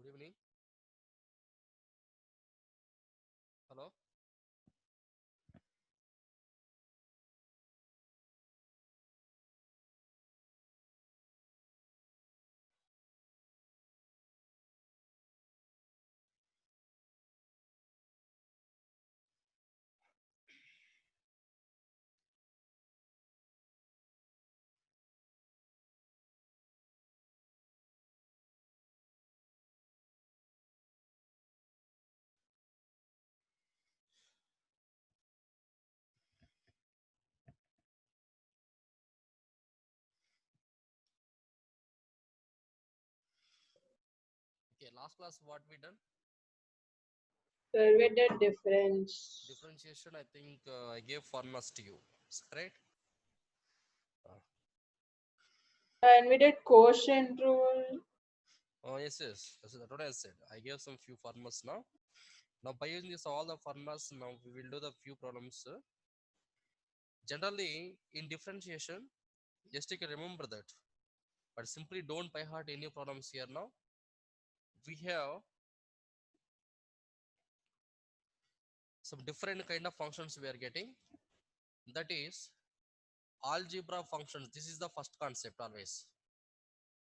Good evening. Hello. Okay, last class what we done? Pervaded difference. Differentiation. I think I gave formulas to you. Is that right? Uh, And we did quotient rule. oh yes, yes. That's what I said. I gave some few formulas now. Now by using this all the formulas, now we will do the few problems. Generally, in differentiation, just you can remember that. But simply don't by heart any problems here now. We have some different kind of functions we are getting. That is algebra functions. This is the first concept always.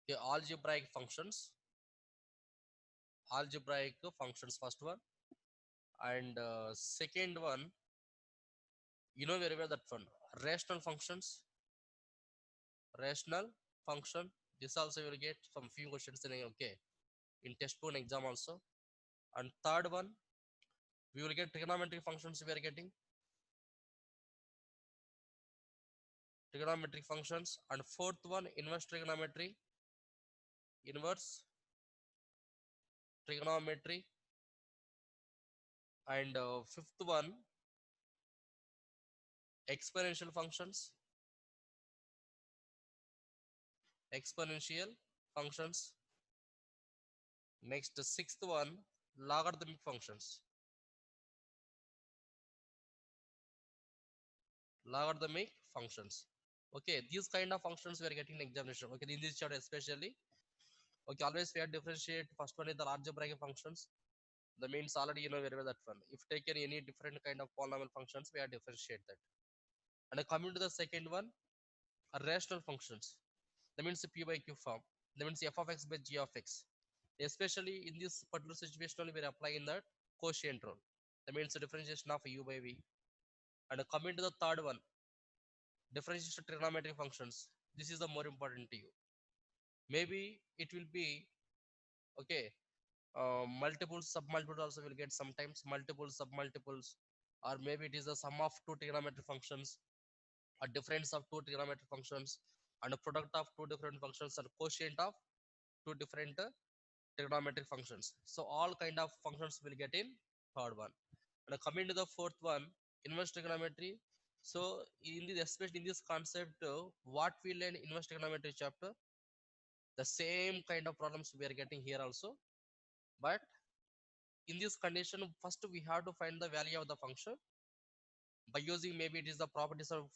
Okay, algebraic functions first one, and second one, you know very well that one, rational functions, rational function. This also you will get some few questions in okay in test one exam also. And third one, we will get trigonometric functions. We are getting trigonometric functions. And fourth one, inverse trigonometry. And fifth one, exponential functions, exponential functions. Next, sixth one, logarithmic functions, logarithmic functions. Okay, these kind of functions we are getting in examination. Okay, in this chapter especially. Okay, always we have differentiate. First one is the algebraic functions. The means already you know very well that one. If taken any different kind of polynomial functions, we have differentiate that. And coming to the second one, rational functions. That means p by q form. That means f of x by g of x. Especially in this particular situation, only we are applying that quotient rule. That means the differentiation of u by v. And coming to the third one, differentiation of trigonometric functions. This is the more important to you. Maybe it will be okay. Multiple submultiples also will get sometimes multiple submultiples, or maybe it is the sum of two trigonometric functions, a difference of two trigonometric functions, and a product of two different functions, and quotient of two different trigonometric functions. So all kind of functions will get in third one. And coming to the fourth one, inverse trigonometry. So in this, especially in this concept, what we learn in inverse trigonometry chapter, the same kind of problems we are getting here also. But in this condition, first we have to find the value of the function by using maybe it is the properties of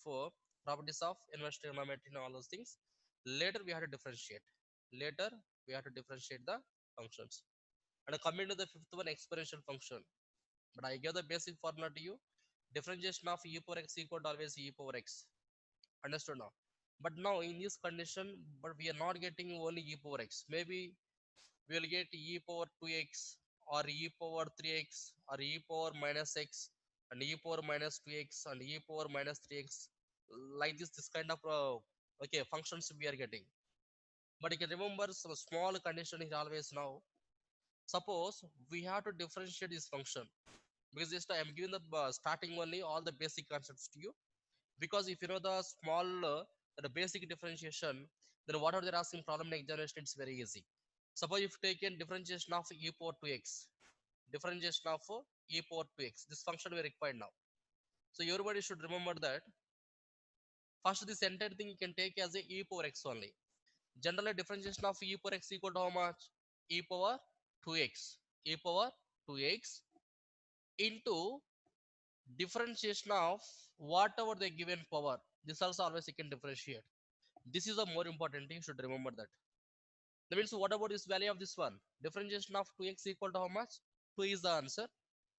inverse trigonometry and all those things. Later we have to differentiate. Later we have to differentiate the functions. And coming to the fifth one, exponential function. But I give the basic formula to you. Differentiation of e power x equal to always e power x. Understood now? But now in this condition, but we are not getting only e power x. Maybe we will get e power 2x or e power 3x or e power minus x and e power minus 2x and e power minus 3x. Like this kind of okay functions we are getting. But you can remember some small condition is always now. Suppose we have to differentiate this function, because just I am giving the starting only all the basic concepts to you. Because if you know the the basic differentiation, then whatever they're asking problem in examination, it's very easy. Suppose if taken differentiation of e power 2x, differentiation of e power 2x, this function we require now. So everybody should remember that first this entire thing you can take as a e power x only. Generally differentiation of e power x equal to how much? E power 2x. E power 2x into differentiation of whatever the given power. This also always you can differentiate. This is the more important thing, you should remember that. That means what about this value of this one? Differentiation of 2x equal to how much? 2 is the answer.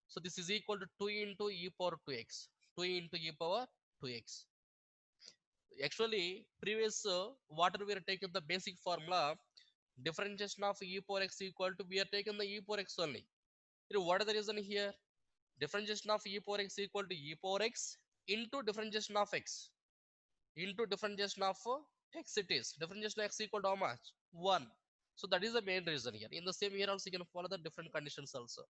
So this is equal to 2 into e power 2x. 2 into e power 2x. Actually, previous water we are taking the basic formula. Differentiation of e power x equal to, we are taking the e power x only. What is the reason here? Differentiation of e power x equal to e power x into differentiation of x. Into differentiation of x it is. Differentiation of x equal to how much? 1. So that is the main reason here. In the same here also you can follow the different conditions also.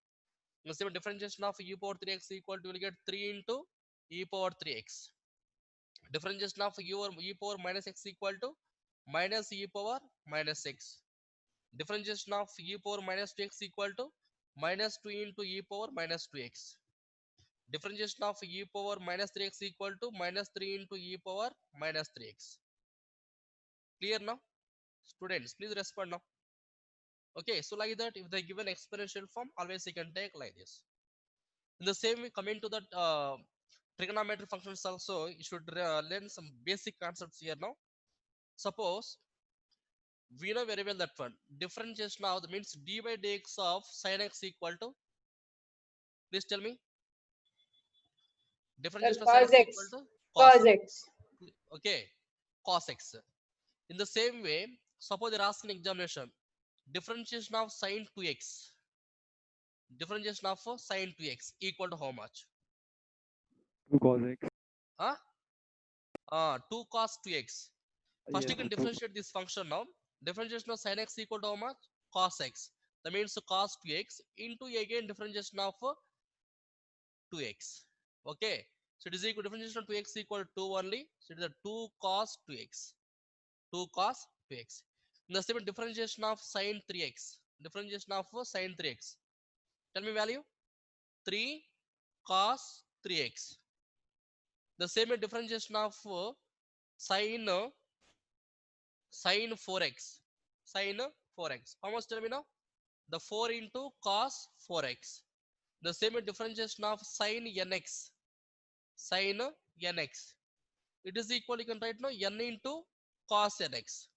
In the same differentiation of e power 3x equal to, you will get 3 into e power 3x. Differentiation of e power minus x equal to minus e power minus x. Differentiation of e power minus 2x equal to minus 2 into e power minus 2x. Differentiation of e power minus 3x equal to minus 3 into e power minus 3x. Clear now? Students, please respond now. Okay, so like that, if they given exponential form, always you can take like this. In the same way, coming to that trigonometry functions also, you should learn some basic concepts here now. Suppose we know very well that one differentiation now, that means d by dx of sin x equal to, please tell me, differentiation of sin Cos x equal x. to cos. Cos x. Okay, cos x. In the same way, suppose they're asking examination, differentiation of sin 2x. Differentiation of sin 2x equal to how much? 2 cos x. Huh? 2 cos 2x. First, Yes, you can 2. differentiate this function now. Differentiation of sin x equal to how much? Cos x. That means cos 2x into again differentiation of 2x. Okay. So it is equal to differentiation of 2x equal to 2 only. So it is a 2 cos 2x. 2 cos 2x. In the same differentiation of sin 3x. Differentiation of sin 3x. Tell me value. 3 cos 3x. The same differentiation of sin sin 4x. Sin 4x. How much tell me now? The 4 into cos 4x. The same differentiation of sin nx. Sin nx. It is equal, you can write now, n into cos nx.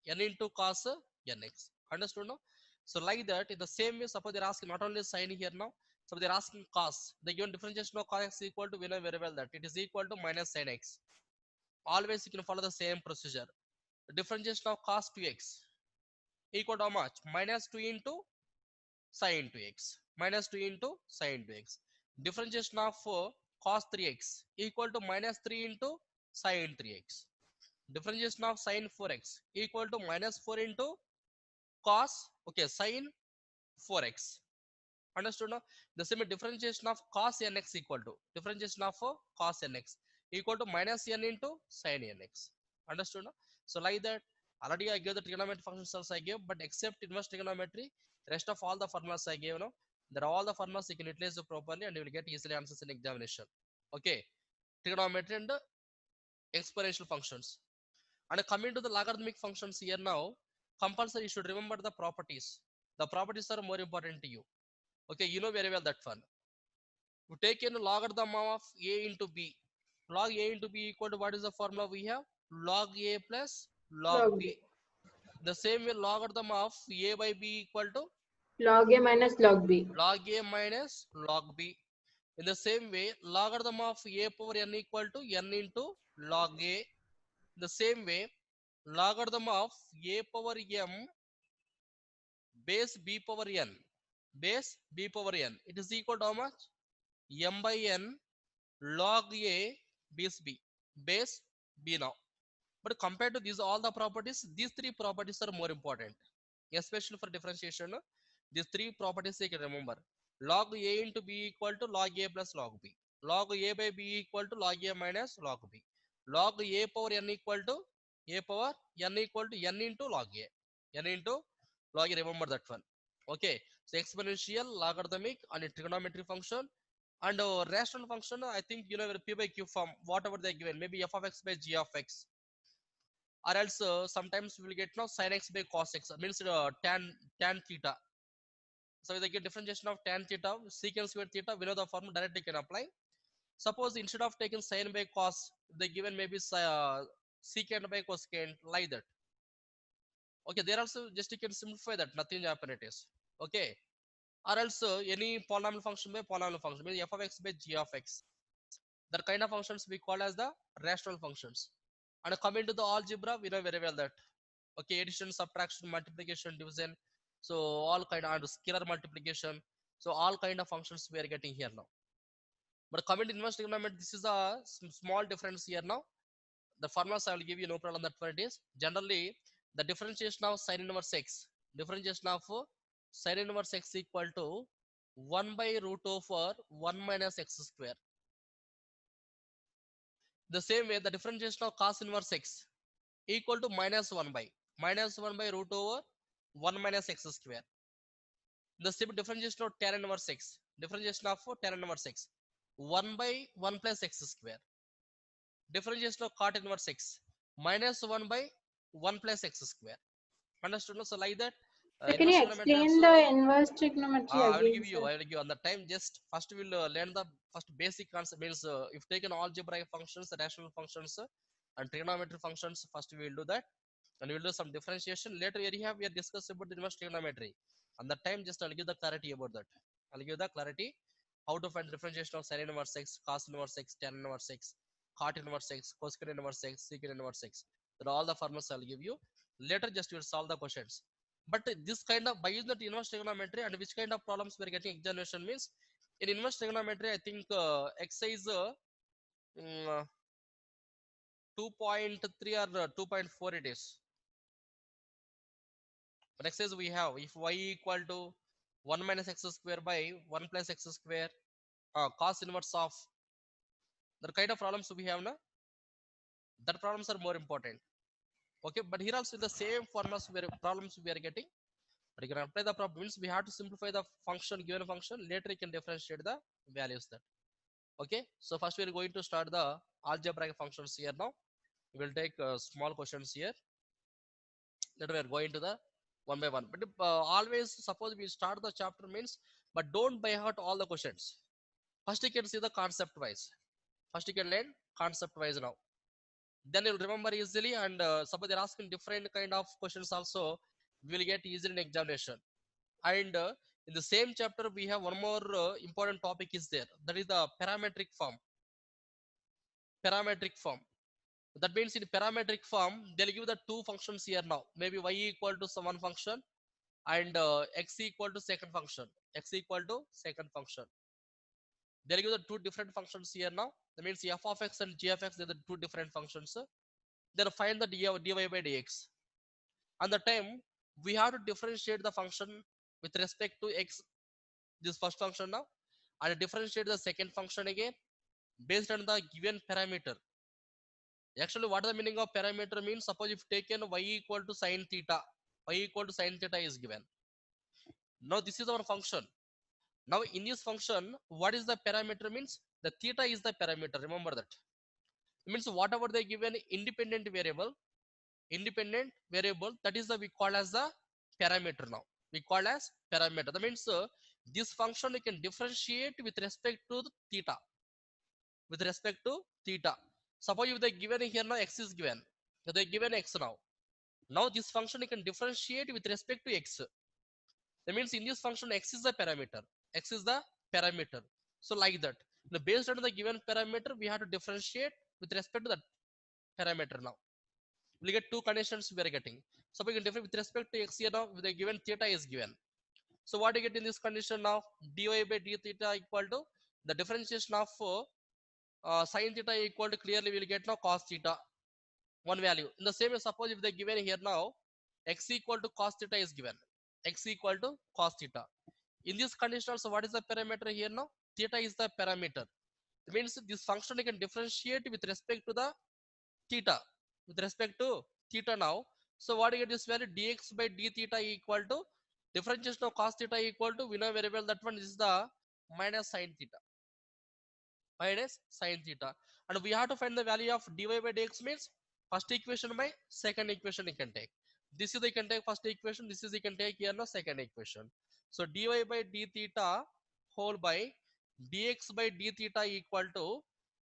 N into cos nx. Understood now? So like that, in the same way, suppose they're asking not only sin here now, so they're asking cos. The given differentiation of cos x equal to, we know very well that it is equal to minus sin x. Always you can follow the same procedure. The differentiation of cos 2x equal to how much? Minus 2 into sin 2x. Minus 2 into sin 2x. Differentiation of cos 3x equal to minus 3 into sin 3x. Differentiation of sin 4x equal to minus 4 into cos, okay, sin 4x. Understood now? The same differentiation of cos nx equal to, differentiation of cos nx equal to minus n into sin nx. Understood now? So like that, already I gave the trigonometry functions also I gave, but except inverse trigonometry, rest of all the formulas I gave now, there are all the formulas you can utilize properly and you will get easily answers in examination. Okay, trigonometry and exponential functions. And coming to the logarithmic functions here now, compulsory you should remember the properties. The properties are more important to you. Okay, you know very well that one. We take in logarithm of a into b. Log a into b equal to, what is the formula we have? Log a plus log Log b. b. The same way logarithm of a by b equal to Log a minus log b. log a minus log b. In the same way, logarithm of a power n equal to n into log a. In the same way, logarithm of a power m base b power n. Base b power n. It is equal to how much? M by n log a base b. Base b now. But compared to these all the properties, these three properties are more important. Especially for differentiation, these three properties you can remember. Log a into b equal to log a plus log b. Log a by b equal to log a minus log b. Log a power n equal to a power n equal to n into log a. N into log a, remember that one. Okay, so exponential, logarithmic and a trigonometry function. And rational function, I think you know p by q form, whatever they given, maybe f of x by g of x, or else sometimes we will get now sin x by cos x, means tan theta. So they get differentiation of tan theta, secant square theta, we know the formula directly can apply. Suppose instead of taking sin by cos, they given maybe secant by cosecant, like that. Okay, there also just you can simplify that, nothing happen it is. Okay, or else any polynomial function by polynomial function means f of x by g of x, that kind of functions we call as the rational functions. And coming to the algebra, we know very well that okay, addition, subtraction, multiplication, division, so all kind of, and scalar multiplication, so all kind of functions we are getting here now. But coming to inverse trigonometry, this is a small difference here now. The formulas I will give you, no problem. That one it is generally the differentiation of sin inverse x, differentiation of sin inverse x equal to 1 by root over 1 minus x square. The same way the differentiation of cos inverse x equal to minus 1 by root over 1 minus x square. The same differentiation of tan inverse x, differentiation of tan inverse x 1 by 1 plus x square. Differentiation of cot inverse x minus 1 by 1 plus x square. Understood? No? So like that, Sir, can inverse you trigonometry explain also. the inverse trigonometry I will again, give you. sir? I will give you on the time. Just first we will learn the first basic concept. Means if taken algebraic functions, the rational functions, and trigonometry functions. First we will do that, and we will do some differentiation. Later we are discuss about the inverse trigonometry. On the time, just I'll give the clarity about that. I'll give the clarity how to find differentiation of sin inverse x, cos inverse x, tan inverse x, cot inverse x, cosecant inverse x, secant inverse x. That all the formulas I'll give you. Later, just you will solve the questions. But this kind of, by using that inverse trigonometry, and which kind of problems we are getting examination means, in inverse trigonometry, I think exercise 2.3 or 2.4 it is. But exercise we have, if y equal to 1 minus x square by 1 plus x square, cos inverse of, the kind of problems we have now, that problems are more important. Okay, but here also the same formulas where problems we are getting, but you can apply the problem means we have to simplify the function, given function. Later you can differentiate the values that. Okay, so first we are going to start the algebraic functions here now. We will take small questions here. Later we are going to the one by one. But always suppose we start the chapter means, but don't by heart all the questions. First you can see the concept wise. First you can learn concept wise now. Then you'll remember easily, and suppose they're asking different kind of questions also, we will get easily in examination. And in the same chapter we have one more important topic is there, that is the parametric form. Parametric form, that means in parametric form they'll give the two functions here now, maybe y equal to some one function, and x equal to second function, x equal to second function. They'll give the two different functions here now. That means f of x and g of x, they're the two different functions. Then find the dy by dx. And the time we have to differentiate the function with respect to x, this first function now, and differentiate the second function again based on the given parameter. Actually, what is the meaning of parameter means? Suppose if taken y equal to sine theta, y equal to sine theta is given. Now this is our function. Now in this function, what is the parameter means? The theta is the parameter. Remember that. It means whatever they given independent variable, that is the we call as the parameter now. We call as parameter. That means this function you can differentiate with respect to the theta. With respect to theta. Suppose if they given here now x is given. So they given x now. Now this function you can differentiate with respect to x. That means in this function x is the parameter. X is the parameter. So like that. Now based on the given parameter, we have to differentiate with respect to that parameter now. We get two conditions we are getting. So we can differ with respect to x here now, with the given theta is given. So what do you get in this condition now? Dy by d theta equal to the differentiation of sin theta equal to, clearly we will get now cos theta, one value. In the same way, suppose if they given here now x equal to cos theta is given, x equal to cos theta. In this condition also, what is the parameter here now? Theta is the parameter. It means this function you can differentiate with respect to the theta, with respect to theta now. So what you get this value, dx by d theta equal to differentiation of cos theta equal to, we know very well that one is the minus sin theta, minus sin theta. And we have to find the value of dy by dx means first equation by second equation you can take. This is you can take first equation, this is you can take here now second equation. So dy by d theta whole by dx by d theta equal to,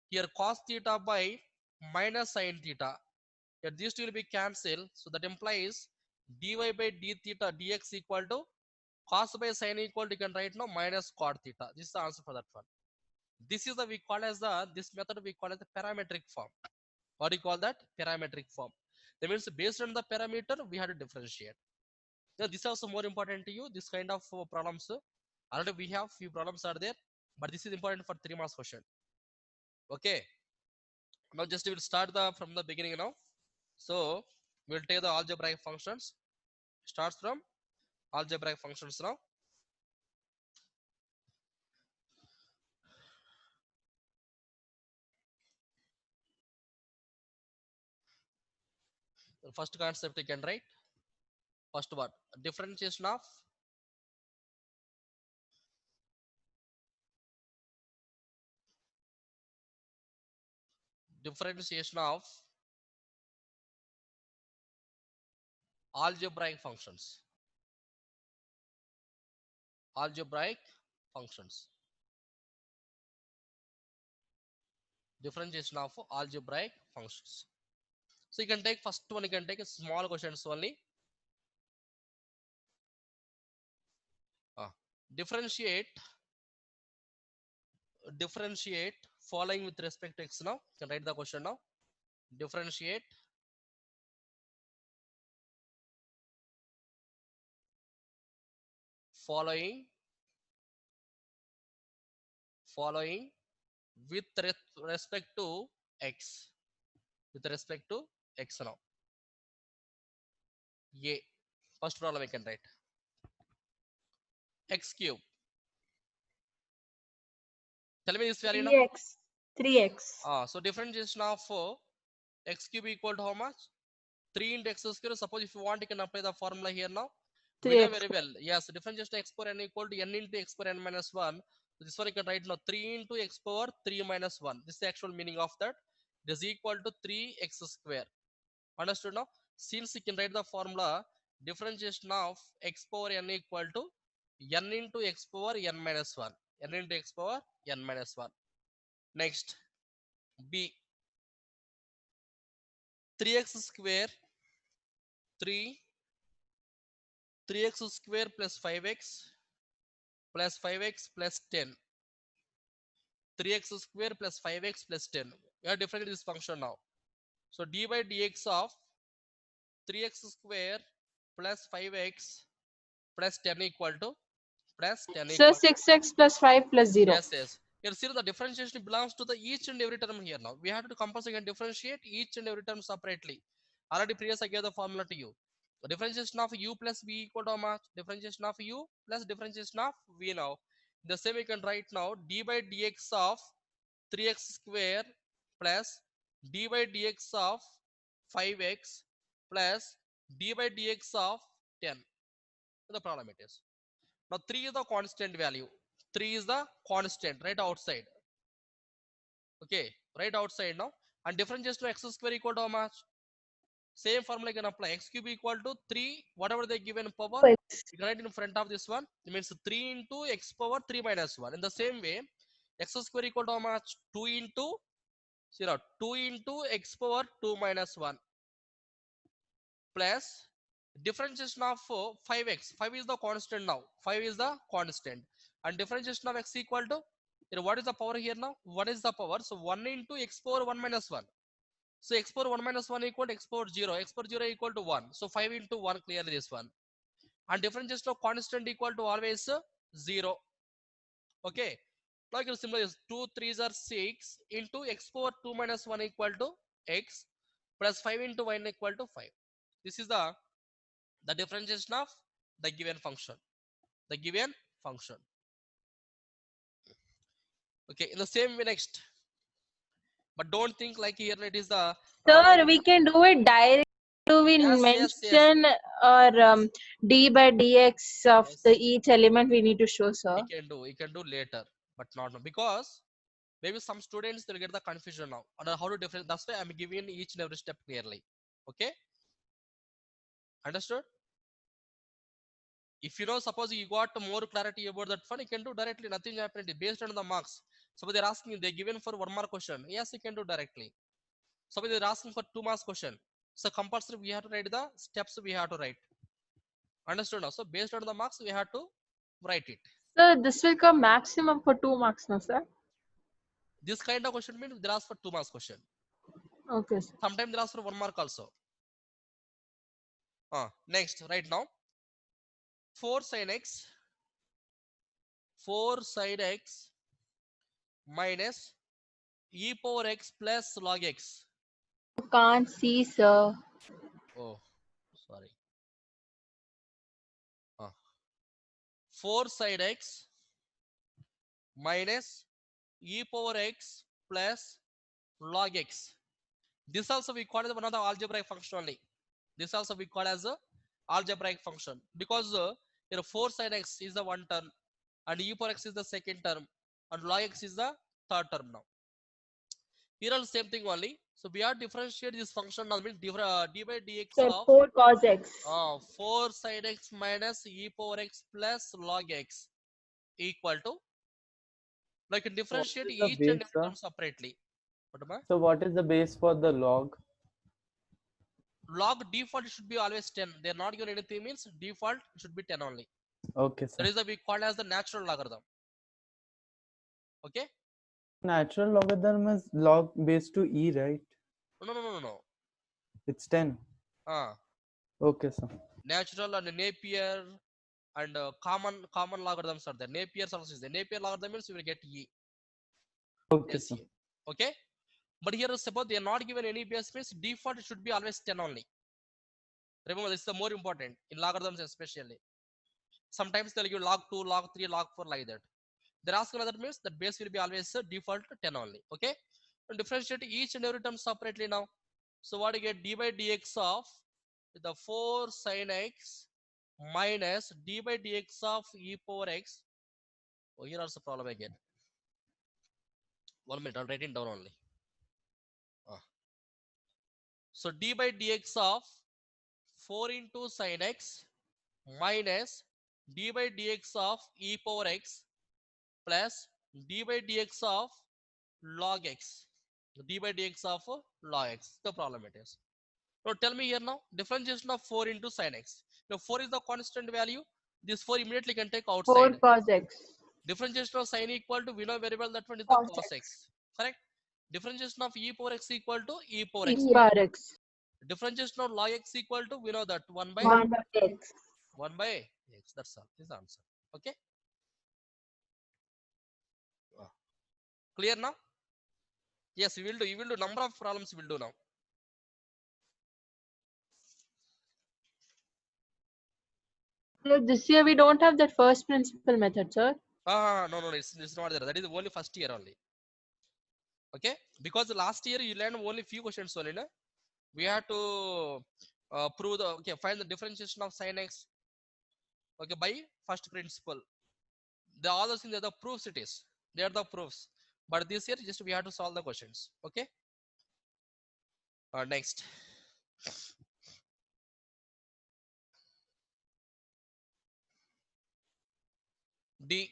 here cos theta by minus sin theta. Here these two will be cancelled. So that implies dy by d theta dx equal to cos by sin equal to, you can write now minus cot theta. This is the answer for that one. This is the we call as the, this method we call as the parametric form. What do you call that? Parametric form. That means based on the parameter we have to differentiate. Now this is also more important to you. This kind of problems. Already we have few problems are there, but this is important for 3 marks question. Okay. Now just we'll start the from the beginning now. So we'll take the algebraic functions. Starts from algebraic functions now. The first concept you can write. First one, differentiation of algebraic functions. Algebraic functions. Differentiation of algebraic functions. So you can take first one, you can take a small questions only. Differentiate following with respect to x now. You can write the question now. Differentiate following with respect to x. With respect to x now. A. First problem I can write. X cube. Tell me this value now. 3x. 3x. So differentiation of x cube equal to how much? 3 into x square. Suppose if you want, you can apply the formula here now. We know 3x. very well. Yes, differentiation of x power n equal to n into x power n minus 1. So this one you can write now 3 into x power 3 minus 1. This is the actual meaning of that. It is equal to 3x square. Understood now? Since you can write the formula, differentiation of x power n equal to n into x power n minus 1. n into x power n minus 1. Next, b. 3x square 3x square plus 5x plus 5x plus 10. 3x square plus 5x plus 10. We are different this function now. So d by dx of 3x square plus 5x plus 10 equal to So 6x plus 5 plus 0. Yes, yes. Here see the differentiation belongs to the each and every term here now. We have to compulsory and differentiate each and every term separately. Already previous I gave the formula to you. The differentiation of u plus v equal to how much? Differentiation of u plus differentiation of v now. The same we can write now d by dx of 3x square plus d by dx of 5x plus d by dx of 10. The problem it is. Now 3 is the constant value. 3 is the constant right outside. Okay, right outside now. And differentiation of x square equal to how much? Same formula you can apply. X cube equal to 3, whatever they given power, you can write in front of this one. It means 3 into x power 3 minus 1. In the same way, x square equal to how much? 2 into 2 into x power 2 minus 1 plus differentiation of 5x. 5 is the constant now. 5 is the constant. And differentiation of x equal to, what is the power here now? 1 is the power. So 1 into x power 1 minus 1. So x power 1 minus 1 equal to x power 0. X power 0 equal to 1. So 5 into 1 clearly this one. And differentiation of constant equal to always 0. Okay. Now you can simply use 2 3s are 6 into x power 2 minus 1 equal to x plus 5 into 1 equal to 5. This is the differentiation of the given function. The given function. Okay, in the same way next. But don't think like here it is the Sir, we can do it directly. Do we Yes, mention or d by dx of Yes. the each element we need to show, sir? You can do later, but not now, because maybe some students will get the confusion now on how to different. That's why I'm giving each and every step clearly. Okay, understood? If you know, suppose you got more clarity about that one, you can do directly. Nothing happened based on the marks. Suppose they're asking, they're given for 1 mark question. Yes, you can do directly. Suppose they're asking for 2 marks question. So compulsory we have to write the steps we have to write. Understood now? So based on the marks, we have to write it. Sir, this will come maximum for 2 marks, no, sir? This kind of question means they ask for 2 marks question. Okay, sir. Sometimes they ask for 1 mark also. Next, right now, 4 sin x minus e power x plus log x. Can't see, sir. Oh, sorry. 4 sin x minus e power x plus log x. This also we call as one of the algebraic function only. This also we call as a algebraic function because 4 sin x is the one term and e power x is the second term and log x is the third term now. Here also same thing only. So we are differentiate this function now means d by dx Sir, of 4 cos x. 4 sin x minus e power x plus log x equal to like What differentiate is the each and base, every sir? term separately. What am I? So what is the base for the log? Log default should be always 10. They're not given anything means default should be 10 only. Okay, That sir. is the we call as the natural logarithm. Okay? Natural logarithm is log base to e, right? No. It's 10. Okay, sir. Natural and Napier and common logarithms are there. Napier's also is there. Napier logarithm means you will get e. Okay, Yes, sir. e. Okay? But here suppose they are not given any base means default should be always 10 only. Remember, this is the more important in logarithms especially. Sometimes they'll give log 2, log 3, log 4 like that. They're asking that means that base will be always default 10 only. Okay? And differentiate each and every term separately now. So what you get d by dx of the 4 sin x minus d by dx of e power x. Oh, here also problem again. 1 minute, I'll write it down only. So d by dx of 4 into sin x minus d by dx of e power x plus d by dx of log x. D by dx of log x. The problem it is. Now tell me here now, differentiation of 4 into sin x. Now 4 is the constant value. This 4 immediately can take 4 outside. cos x. Differentiation of sin equal to, we know very well that one is the cos x. Correct? Differentiation of e power x equal to e power x. E bar x. Differentiation of log x equal to, we know that 1 by 1 by x. 1 by x. That's all. This is the answer. Okay? Clear now? Yes, we will do. You will do number of problems we will do now. Sir, this year we don't have that first principle method, sir. No, it's not there. That is only first year only. Okay, because last year you learned only few questions only. No? We have to prove the find the differentiation of sin x. Okay, by first principle. The other things are the proofs. It is they are the proofs. But this year just we have to solve the questions. Okay. Next. D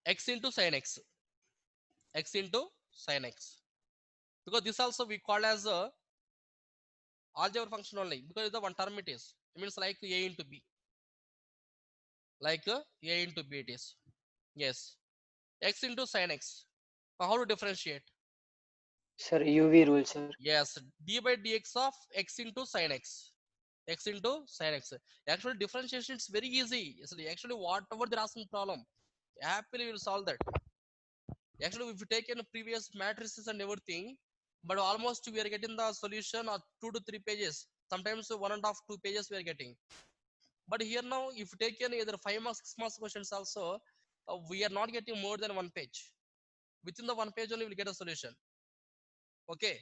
x into sin x. X into sin x. Because this also we call as a algebra function only because the one term it is. It means like a into b. Like a into b it is. Yes. X into sin x. How to differentiate? Sir, UV rule, sir. Yes. D by dx of x into sin x. X into sin x. Actually, differentiation is very easy. Actually, whatever they're asking problem, happily we'll solve that. Actually, if you take in previous matrices and everything, but almost we are getting the solution of 2 to 3 pages. Sometimes 1.5 2 pages we are getting. But here now, if you take in either 5 marks, 6 marks questions also, we are not getting more than 1 page. Within the 1 page only, we'll get a solution. Okay.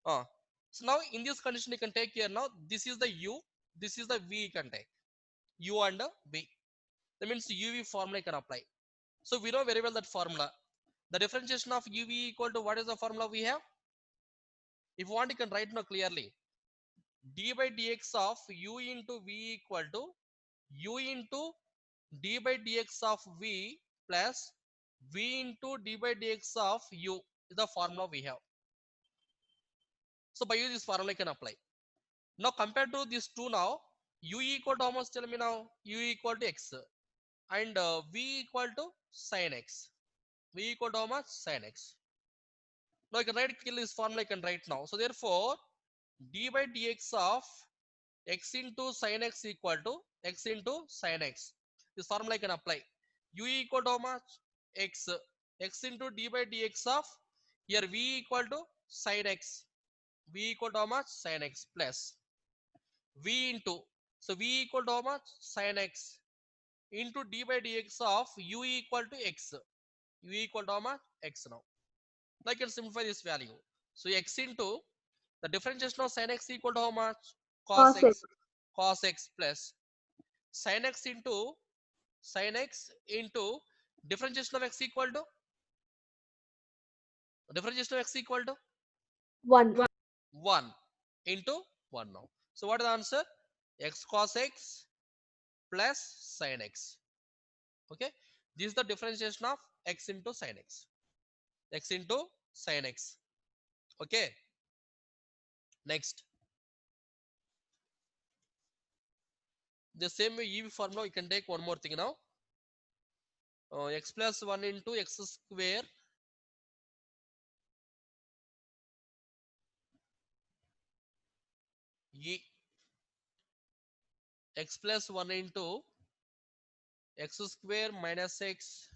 So now in this condition, you can take here now. This is the u, this is the v. You can take u and v. That means uv formula you can apply. So we know very well that formula. The differentiation of uv equal to what is the formula we have? If you want, you can write now clearly. D by dx of u into v equal to u into d by dx of v plus v into d by dx of u is the formula we have. So by using this formula, you can apply. Now compared to these two now, u equal to how much? Tell me now. U equal to x and v equal to sin x. V equal to how much? Sin x. Now I can write kill this formula I can write now. So therefore, d by dx of x into sin x equal to x into sin x. This formula I can apply. U equal to how much? X. X into d by dx of here v equal to sin x. V equal to how much? Sin x plus v into. So v equal to how much? Sin x into d by dx of u equal to x. U equal to how much? X now. Now I can simplify this value. So x into the differentiation of sin x equal to how much? Cos x. Cos x plus sin x into differentiation of x equal to differentiation of x equal to 1. 1 into 1 now. So what is the answer? X cos x plus sin x. Okay, this is the differentiation of x into sin x. X into sin x. Okay, next. The same way EV formula, you can take one more thing now. X plus 1 into x square e x plus 1 into x square minus x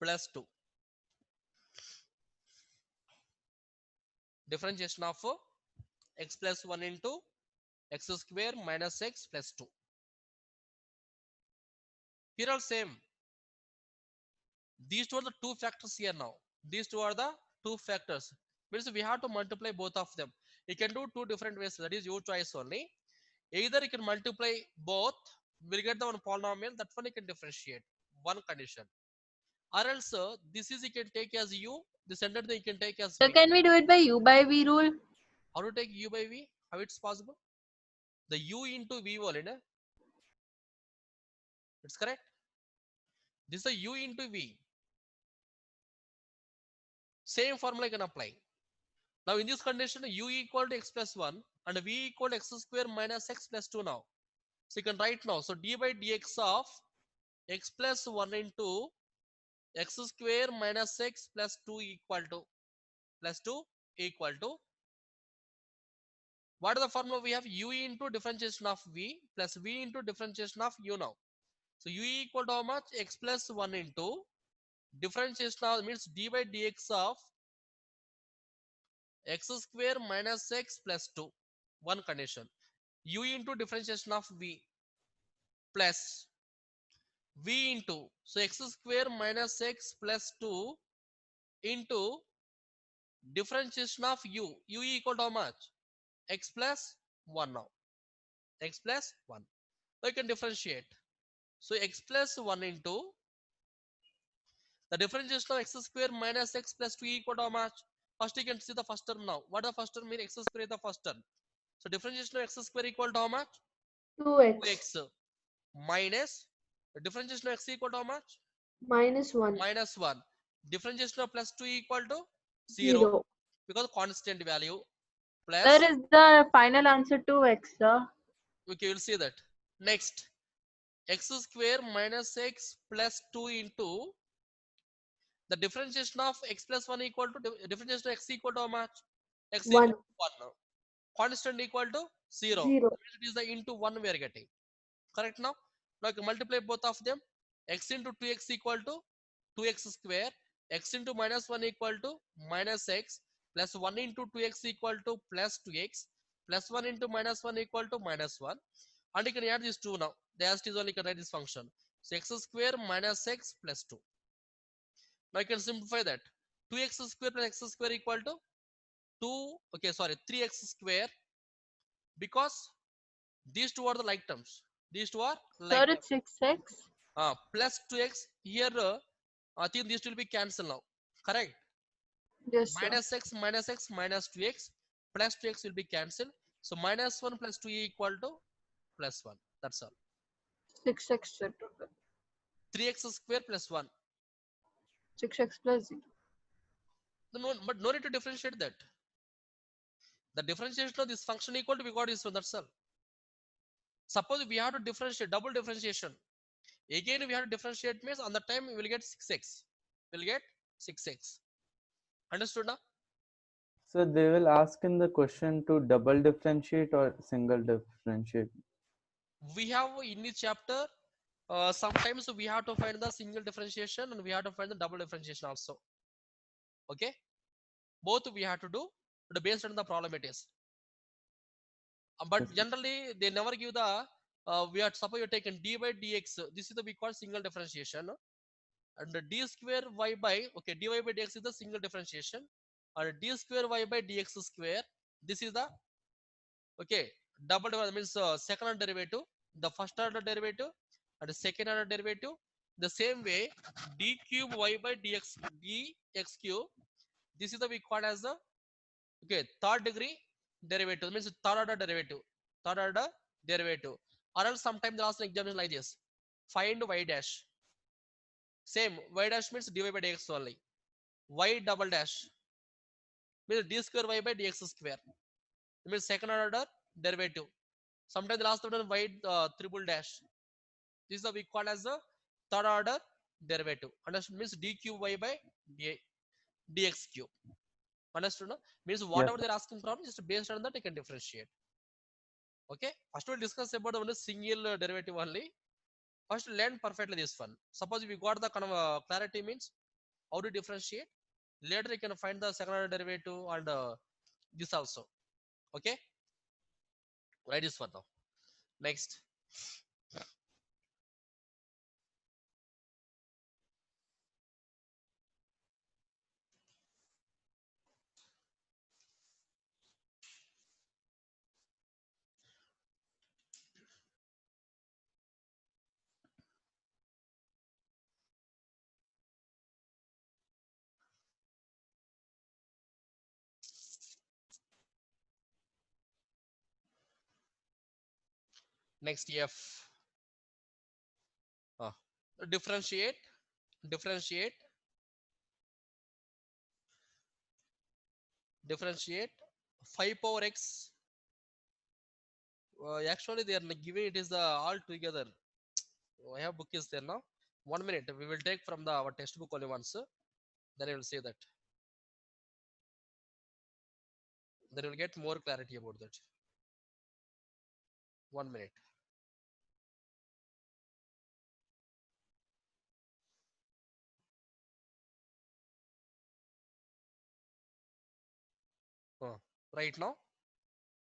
plus 2. Differentiation of x plus 1 into x square minus x plus 2. Here are same. These two are the two factors here now. These two are the two factors. Means we have to multiply both of them. You can do two different ways. That is your choice only. Either you can multiply both, we'll get the one polynomial. That one you can differentiate. One condition. Or else this is you can take as u. This ended you can take as So v. can we do it by u by v rule? How to take u by v? How it's possible? The u into v only, na? It's correct. This is a u into v. Same formula can apply. Now in this condition, u equal to x plus 1 and v equal to x square minus x plus 2 now. So you can write now. So d by dx of x plus 1 into x square minus x plus 2 equal to what is the formula we have? U into differentiation of v plus v into differentiation of u now. So u equal to how much? X plus 1 into differentiation of means d by dx of x square minus x plus 2. One condition. U into differentiation of v plus v into. So x square minus x plus 2 into differentiation of u. U equal to how much? X plus 1 now. X plus 1. So you can differentiate. So x plus 1 into the differentiation of x square minus x plus 2 equal to how much? First you can see the first term now. What the first term mean? X square is the first term. So differentiation of x square equal to how much? 2x 2x minus the differentiation of x equal to how much? minus 1. Minus 1. Differentiation of plus 2 equal to 0 0. because constant value plus. There is the final answer 2x, sir. Okay, we'll see that. Next, x square minus x plus 2 into the differentiation of x plus 1 equal to differentiation of x equal to how much? X equal 1. to 1. Constant equal to 0. 0. It is the into 1 we are getting. Correct now? Now you can multiply both of them. X into 2x equal to 2x square. X into minus 1 equal to minus x plus 1 into 2x equal to plus 2x plus 1 into minus 1 equal to minus 1. And you can add these two now. The as is only can write this function. So x square minus x plus 2. Now you can simplify that. 2x square plus x square equal to 3x square because these two are the like terms. These two are like Sir, it's 6x. plus 2x here. I think these will be cancelled now. Correct. Yes, sir. Minus x minus 2x plus 2x will be cancelled. So minus 1 plus 2 equal to plus 1. That's all. 6x, sir. 3x square plus 1. 6x plus 0. No, but no need to differentiate that. The differentiation of this function equal to we got this one, that's all. Suppose we have to differentiate, double differentiation. Again we have to differentiate means on the time we will get 6x. We'll get 6x. Understood now? So they will ask in the question to double differentiate or single differentiate. We have in this chapter, sometimes we have to find the single differentiation and we have to find the double differentiation also. Okay? Both we have to do, but based on the problem it is. But Yes, sir. generally they never give the, we are suppose you're taking d by dx. This is the we call single differentiation. And the d square y by, okay, dy by dx is the single differentiation. And d square y by dx square, this is the, okay, double derivative means second order derivative, the first order derivative, and the second order derivative. The same way, d cube y by dx cube. This is the we call as the, okay, third degree derivative, means third order derivative, third order derivative. Or else sometimes they ask an example like this: find y dash. Same, y dash means dy by dx only. Y double dash means d square y by dx square. It means second order derivative. Sometimes the last one y triple dash. This is the we call as the third order derivative. Understood? Means d cube y by dx cube. Understood? No? Means Yes, whatever they're asking from, just based on that you can differentiate. Okay. First we'll discuss about the single derivative only. First learn perfectly this one. Suppose we got the kind of clarity means how to differentiate. Later you can find the second order derivative and this also. Okay. Write this one now. Next. Next F. Differentiate. Differentiate. Differentiate 5 power x. Actually they are giving it is the all together. I have book is there now. 1 minute. We will take from the our textbook only once. Then I will say that. Then you will get more clarity about that. 1 minute. Right now,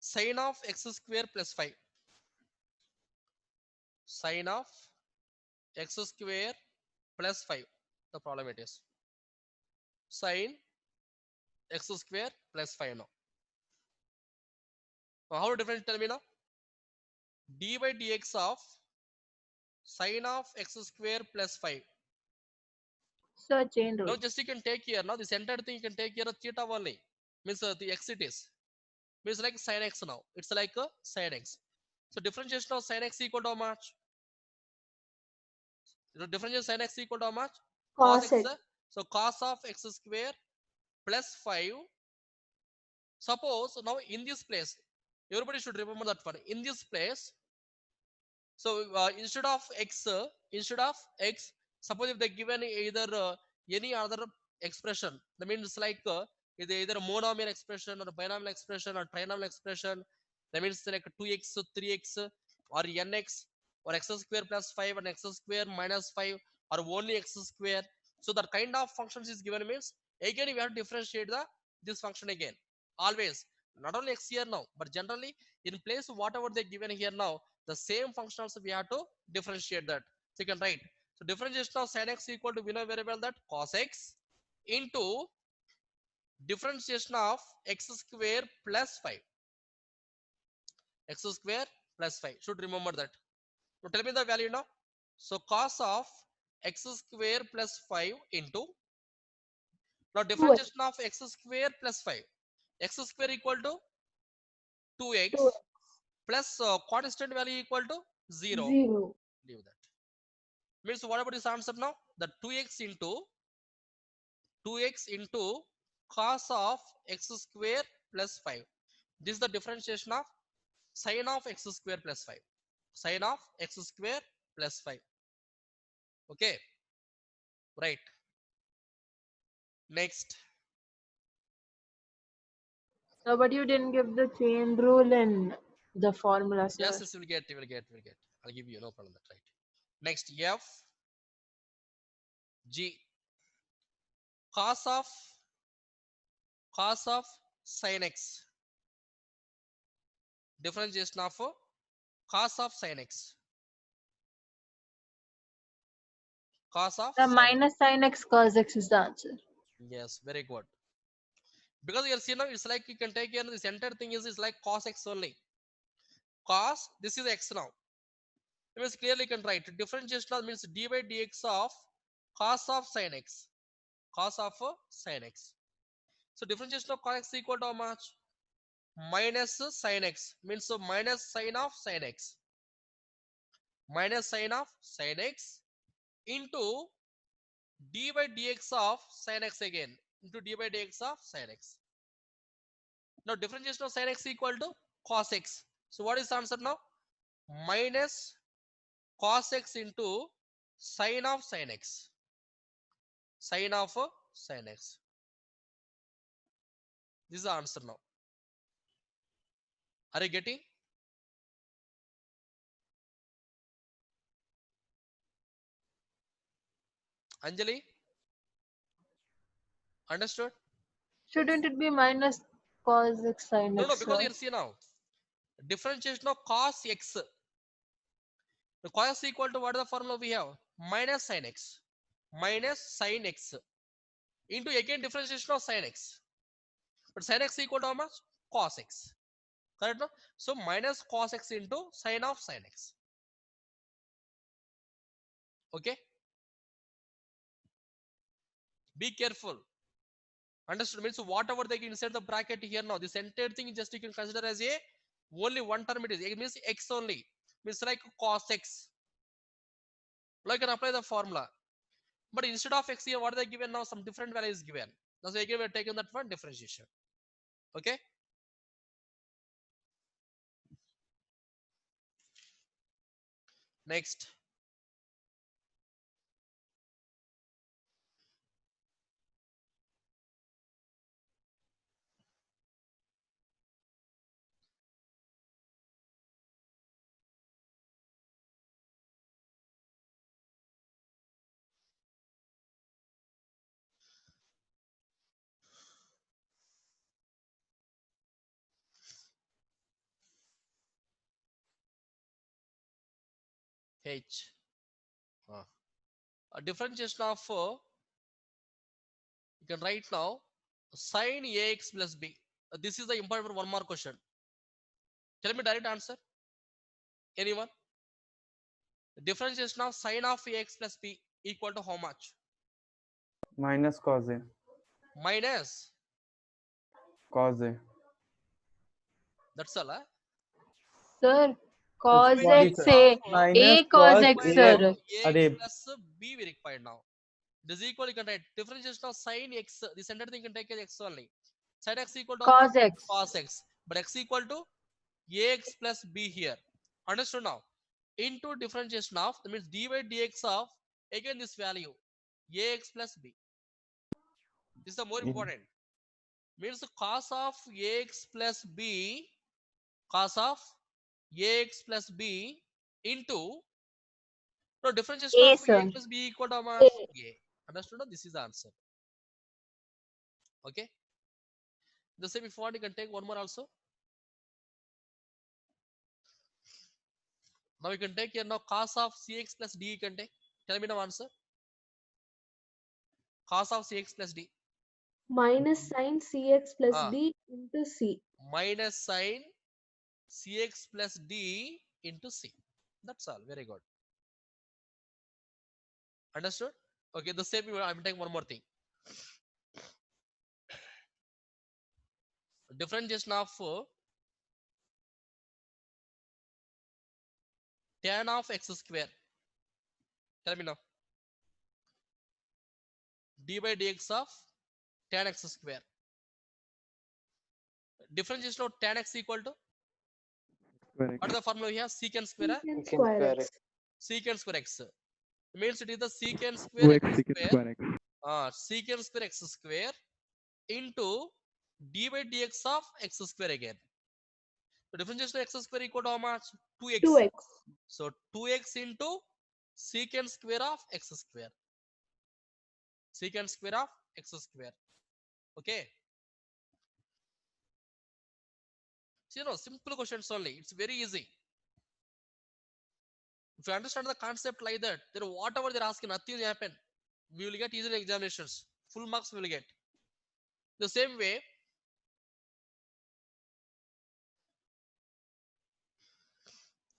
sine of x square plus 5. Sine of x square plus 5. The problem it is. Sine x square plus 5 now. How different tell me now? D by dx of sine of x square plus 5. So chain Now rule. just you can take here. Now this entire thing you can take here theta only. Means the x it is. Means like sin x now. It's like a sin x. So differentiation of sin x equal to how much? Differentiation sin x equal to how much? Cos X. x. So cos of x square plus 5. Suppose now in this place, everybody should remember that one. In this place, so instead of x, suppose if they given either any other expression, that means like either monomial expression or binomial expression or trinomial expression. That means like 2x, 3x, or nx, or x square plus 5 and x square minus 5, or only x square. So that kind of functions is given means again we have to differentiate the this function again. Always not only x here now, but generally in place whatever they given here now, the same function also we have to differentiate that. So you can write. So differentiation of sin x equal to, we know very well that cos x into differentiation of x square plus 5. X square plus 5. Should remember that. Now tell me the value now. So cos of x square plus 5 into, now differentiation of x square plus 5. X square equal to 2x 2x. plus constant value equal to 0. 0. Leave that. Means what about this answer now? The 2x into cos of x square plus 5. This is the differentiation of sine of x square plus 5. Sine of x square plus 5. Okay. Right. Next. No, but you didn't give the chain rule in the formula, sir. Yes, yes, we'll get. I'll give you, no problem. That right. Next, f g cos of sin x. Differentiation of cos of sin x. Cos of The sin x. minus sin x cos x is the answer. Yes, very good. Because you're seeing now, it's like you can take here this entire thing is like cos x only. Cos, this is x now. It means clearly you can write differentiation of means dy dx of cos of sin x. Cos of sin x. So differentiation of cos x equal to how much? Minus sin x means so minus sin of sin x. Minus sin of sin x into d by dx of sin x again into d by dx of sin x. Now differentiation of sin x equal to cos x. So what is the answer now? Minus cos x into sin of sin x. Sin of sin x. This is the answer now. Are you getting? Anjali? Understood? Shouldn't it be minus cos x sin No, x, because sir? you see now. Differentiation of cos x. The cos equal to what is the formula we have? Minus sin x. Minus sin x. Into again differentiation of sin x. But sin x equal to how much? Cos x. Correct? No? So minus cos x into sin of sin x. Okay? Be careful. Understood? Means whatever they inside the bracket here now, this entire thing just you can consider as a only one term it is. It means x only. Means like cos x. Now you can apply the formula. But instead of x here, what are they given now? Some different value is given. That's why again we are taking that one differentiation. Okay? Next. H. A differentiation of you can write now sin ax plus b. This is the important one more question. Tell me direct answer. Anyone? Differentiation of sin of ax plus b equal to how much? Minus cos A. Minus. Cos A. That's all. Sir, cos what he x said. a Minus a cos cos x, A. sir. Ax Arey, plus b we require now. This is equal, you can write differentiation of sin x. This entire thing you can take as x only. Sin x equal to how much? Cos x. Cos x. But x equal to ax plus b here. Understood now? Into differentiation of, that means dy dx of, again this value, ax plus b. This is the more important. Means the cos of ax plus b, cos of ax plus b into, no, differentiation A, of sir. ax plus b equal to how much? A. Understood? No? This is the answer. Okay. The same if you want, you can take one more also. Now you can take here now cos of cx plus d you can take. Tell me now answer. Cos of cx plus d. Minus sin cx plus Ah. d into c. Minus sin cx plus d into c. That's all. Very good. Understood? Okay, the same I'm taking one more thing. Differentiation of tan of x square. Tell me now. D by dx of tan x square. Differentiation of tan x equal to, Square what is X. the formula we have? Secant square Secant Secant square square x. secant square x. Means it is the secant square 2x x secant square, square X. secant square x square into d by dx of x square again. So differentiation of x square equal to how much? 2x. 2x. So 2x into secant square of x square. Secant square of x square. Okay. So, simple questions only. It's very easy. If you understand the concept like that, then whatever they're asking, nothing will happen. We will get easy examinations. Full marks we will get. The same way,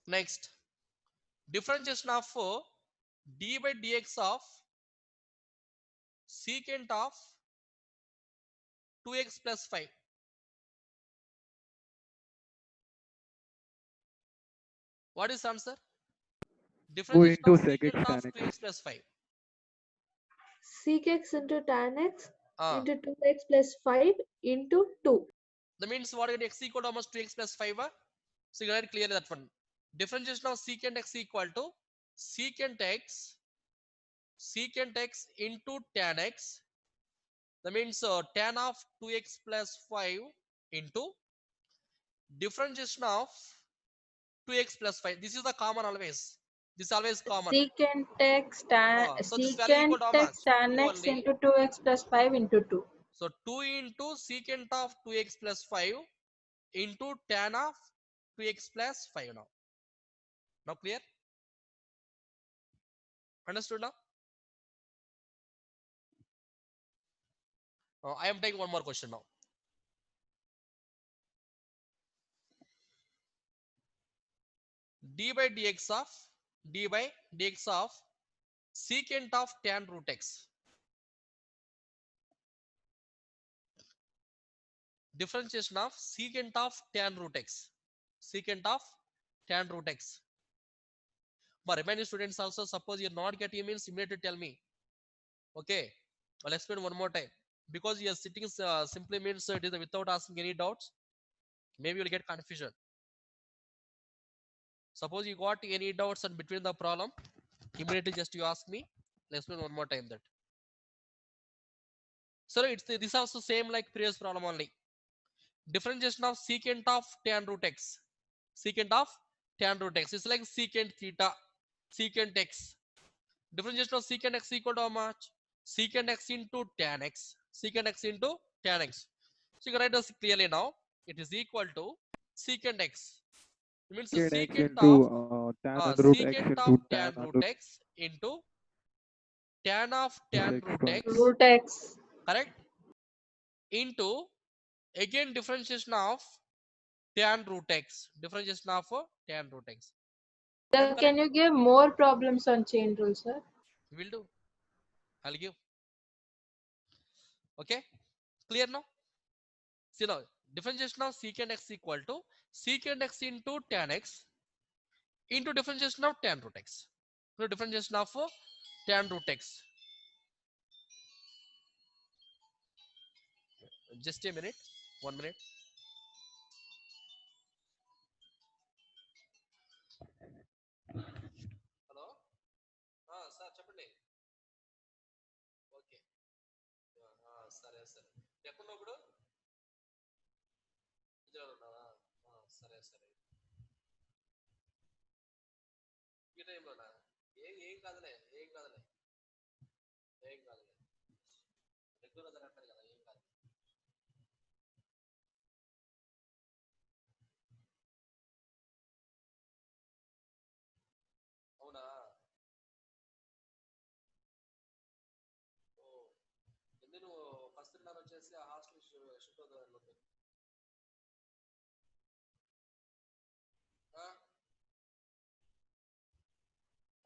next, differentiation of d by dx of secant of 2x plus 5. What is answer? 2 Differentiation into of sec x secant of tan x. 2x plus 5. Sec x into tan x Ah, into 2x plus 5 into 2. that means what is x equal to almost 2x plus 5? So you write clearly that one. Differentiation of secant x equal to secant x into tan x. That means tan of 2x plus 5 into differentiation of 2x plus 5. This is the common always. This is always common. Secant x tan So this value equal secant to how much? x tan 2 x only. into 2x plus 5 into 2. So 2 into secant of 2x plus 5 into tan of 2x plus 5 now. Now clear? Understood now? I am taking one more question now. d by dx of secant of tan root x. Differentiation of secant of tan root x. Secant of tan root x. But remaining students also, suppose you're not getting means immediately tell me. Okay, I'll explain one more time. Because you're sitting simply means it is without asking any doubts. Maybe you'll get confusion. Suppose you got any doubts and between the problem, immediately just you ask me. I'll explain one more time that. So it's this also same like previous problem only. Differentiation of secant of tan root x. Secant of tan root x is like secant theta, secant x. Differentiation of secant x equal to how much? Secant x into tan x. Secant x into tan x. So you can write this clearly now. It is equal to secant x. It means the Secant x secant into of tan under root x secant into of tan tan root under x into tan of tan x root square. x, Root x. correct? Into again differentiation of tan root x. Differentiation of tan root x. Sir, Am I can correct? you give more problems on chain rule, sir? Will do. I'll give. Okay. Clear now? See now, differentiation of secant x equal to secant x into tan x into differentiation of tan root x. So differentiation of tan root x. Just a minute. 1 minute. Hello? Sir, చెప్పండి. Okay. సరే సరే. ఎక్కడున్నావు ఇప్పుడు? విజయవాడ ఉన్నావా? సరే సరే. ఈ టైంలోనా? ఏం కాదులే, ఏం కాదులే, ఏం కాదులే. రెగ్యులర్ జరగట్లేదు కదా, ఏం కాదు. అవునా? ఓ, ఎందుకు నువ్వు ఫస్ట్ ఇయర్ వచ్చేసి ఆ హాస్టల్ షిఫ్ట్ అవుతుంది.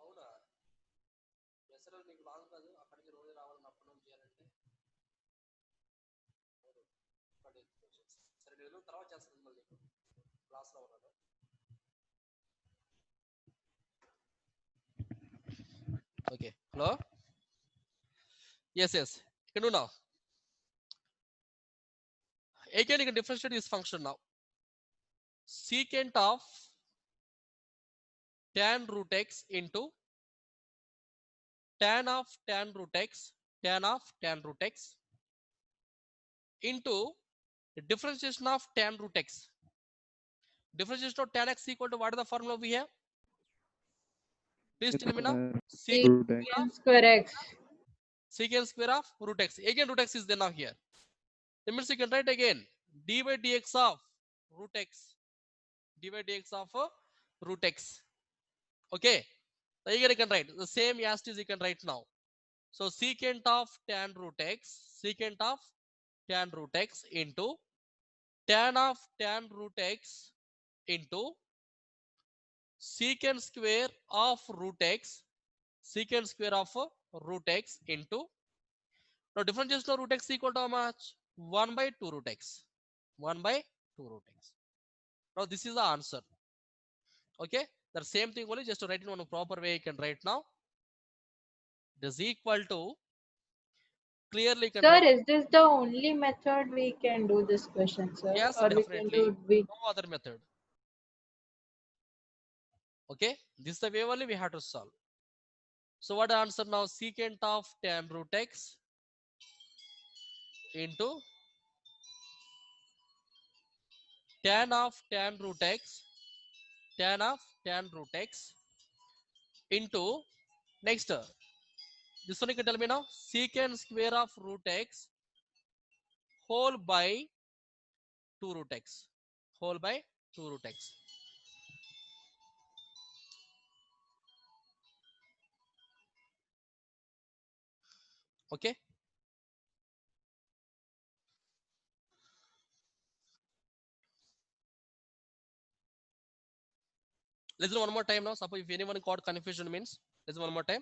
అవునా? ఎస్ఎల్ నీకు లాంగ్ కాదు, అక్కడికి రోజు రావాలని అప్ డౌన్ చేయాలంటే. సరే నేను తర్వాత చేస్తాను మళ్ళీ క్లాస్లో ఉన్నాను. ఓకే. హలో. ఎస్ ఇక్కడ ఉన్నావు. Again, you can differentiate this function now. Secant of tan root x into tan of tan root x, tan of tan root x into differentiation of tan root x. Differentiation of tan x equal to what is the formula we have? Please tell me now. Secant Root x. of Square x. secant square of root x. Again, root x is there now here. That means you can write again d by dx of root x. D by dx of root x. Okay. So again, you can write the same as it is you can write now. So secant of tan root x, secant of tan root x into tan of tan root x into secant square of root x, secant square of root x into, now differentiation of root x equal to how much? 1 by 2 root x. 1 by 2 root x. Now this is the answer. Okay, the same thing only, just to write in one proper way you can write now. It is equal to, clearly you can Sir, write, is this the only method we can do this question, sir? yes, Or we can definitely, do with no other method. Okay, this is the way only we have to solve. So what the answer now? Secant of tan root x into tan of tan root x, tan of tan root x into, next, this one you can tell me now, secant square of root x whole by 2 root x, whole by 2 root x. Okay, listen one more time now. Suppose if anyone got confusion means, listen one more time.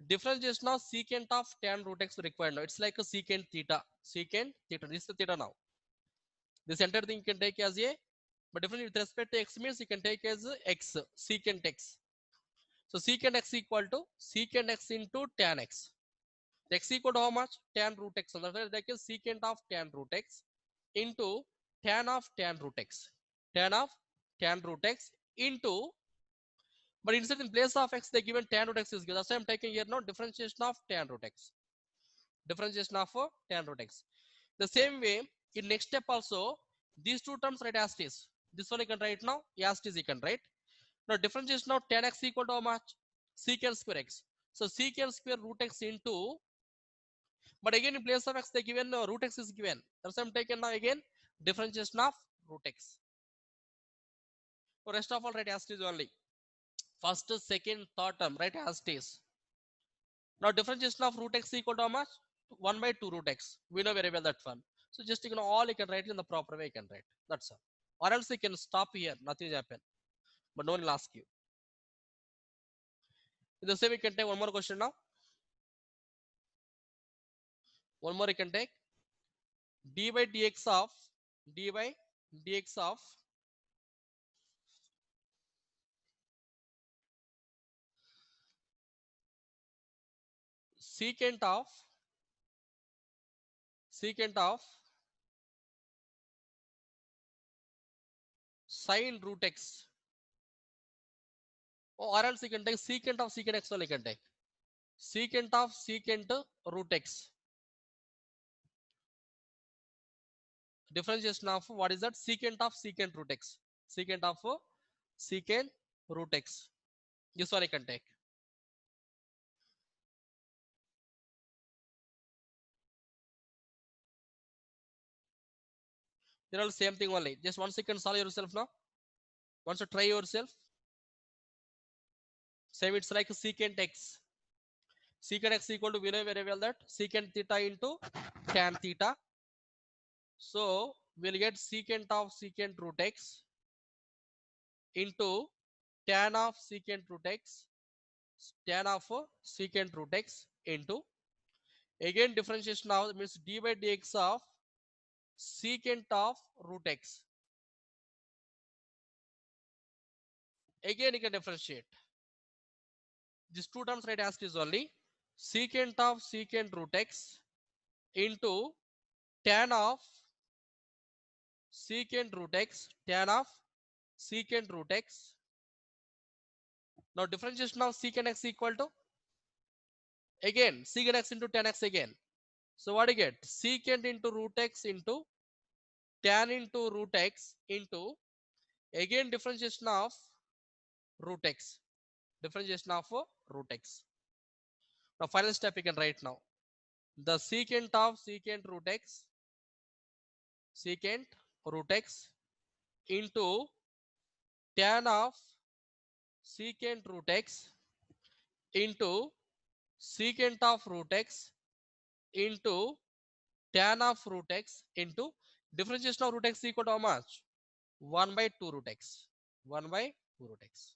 Differentiation of secant of tan root x required now. It's like a secant theta. Secant theta. This is the theta now. This entire thing you can take as a, but different with respect to x means you can take as x, secant x. So secant x equal to secant x into tan x. X equal to how much? Tan root x. So that is secant of tan root x into tan of tan root x. Tan of tan root x into, but instead in place of x they given tan root x is given. That's why I'm taking here now differentiation of tan root x. Differentiation of tan root x. The same way in next step also these two terms write as it is. This one you can write now as it is you can write. Now differentiation of tan x equal to how much? Secant square x. So secant square root x into, but again in place of x they given root x is given. That's why I'm taking now again differentiation of root x. So rest of all write as it is only. First, second, third term write as it is. Now differentiation of root x equal to how much? 1 by 2 root x. We know very well that one. So just you know all you can write in the proper way you can write. That's all. Or else you can stop here. Nothing will happen. But no one will ask you. In the same we can take one more question now. One more you can take. D by dx of secant of sine root x. Or else you can take secant of secant x only you can take. Secant of secant root x. Differentiation of what is that? Secant of secant root x. Secant of secant root x. This one I can take. They're all same thing only. Just 1 second solve yourself now. Once you try yourself. Same, it's like secant x. Secant x equal to, we know very well that secant theta into tan theta. So we'll get secant of secant root x into tan of secant root x, tan of secant root x into, again differentiation now means d by dx of secant of root x. Again you can differentiate. These two terms right as it is only. Secant of secant root x into tan of secant root x tan of secant root x. Now differentiation of secant x equal to again secant x into tan x again. So what do you get? Secant into root x into tan into root x into again differentiation of root x. Differentiation of root x. Now final step you can write now. The secant of secant root x into tan of secant root x into secant of root x into tan of root x into differentiation of root x equal to how much? 1 by 2 root x. 1 by 2 root x.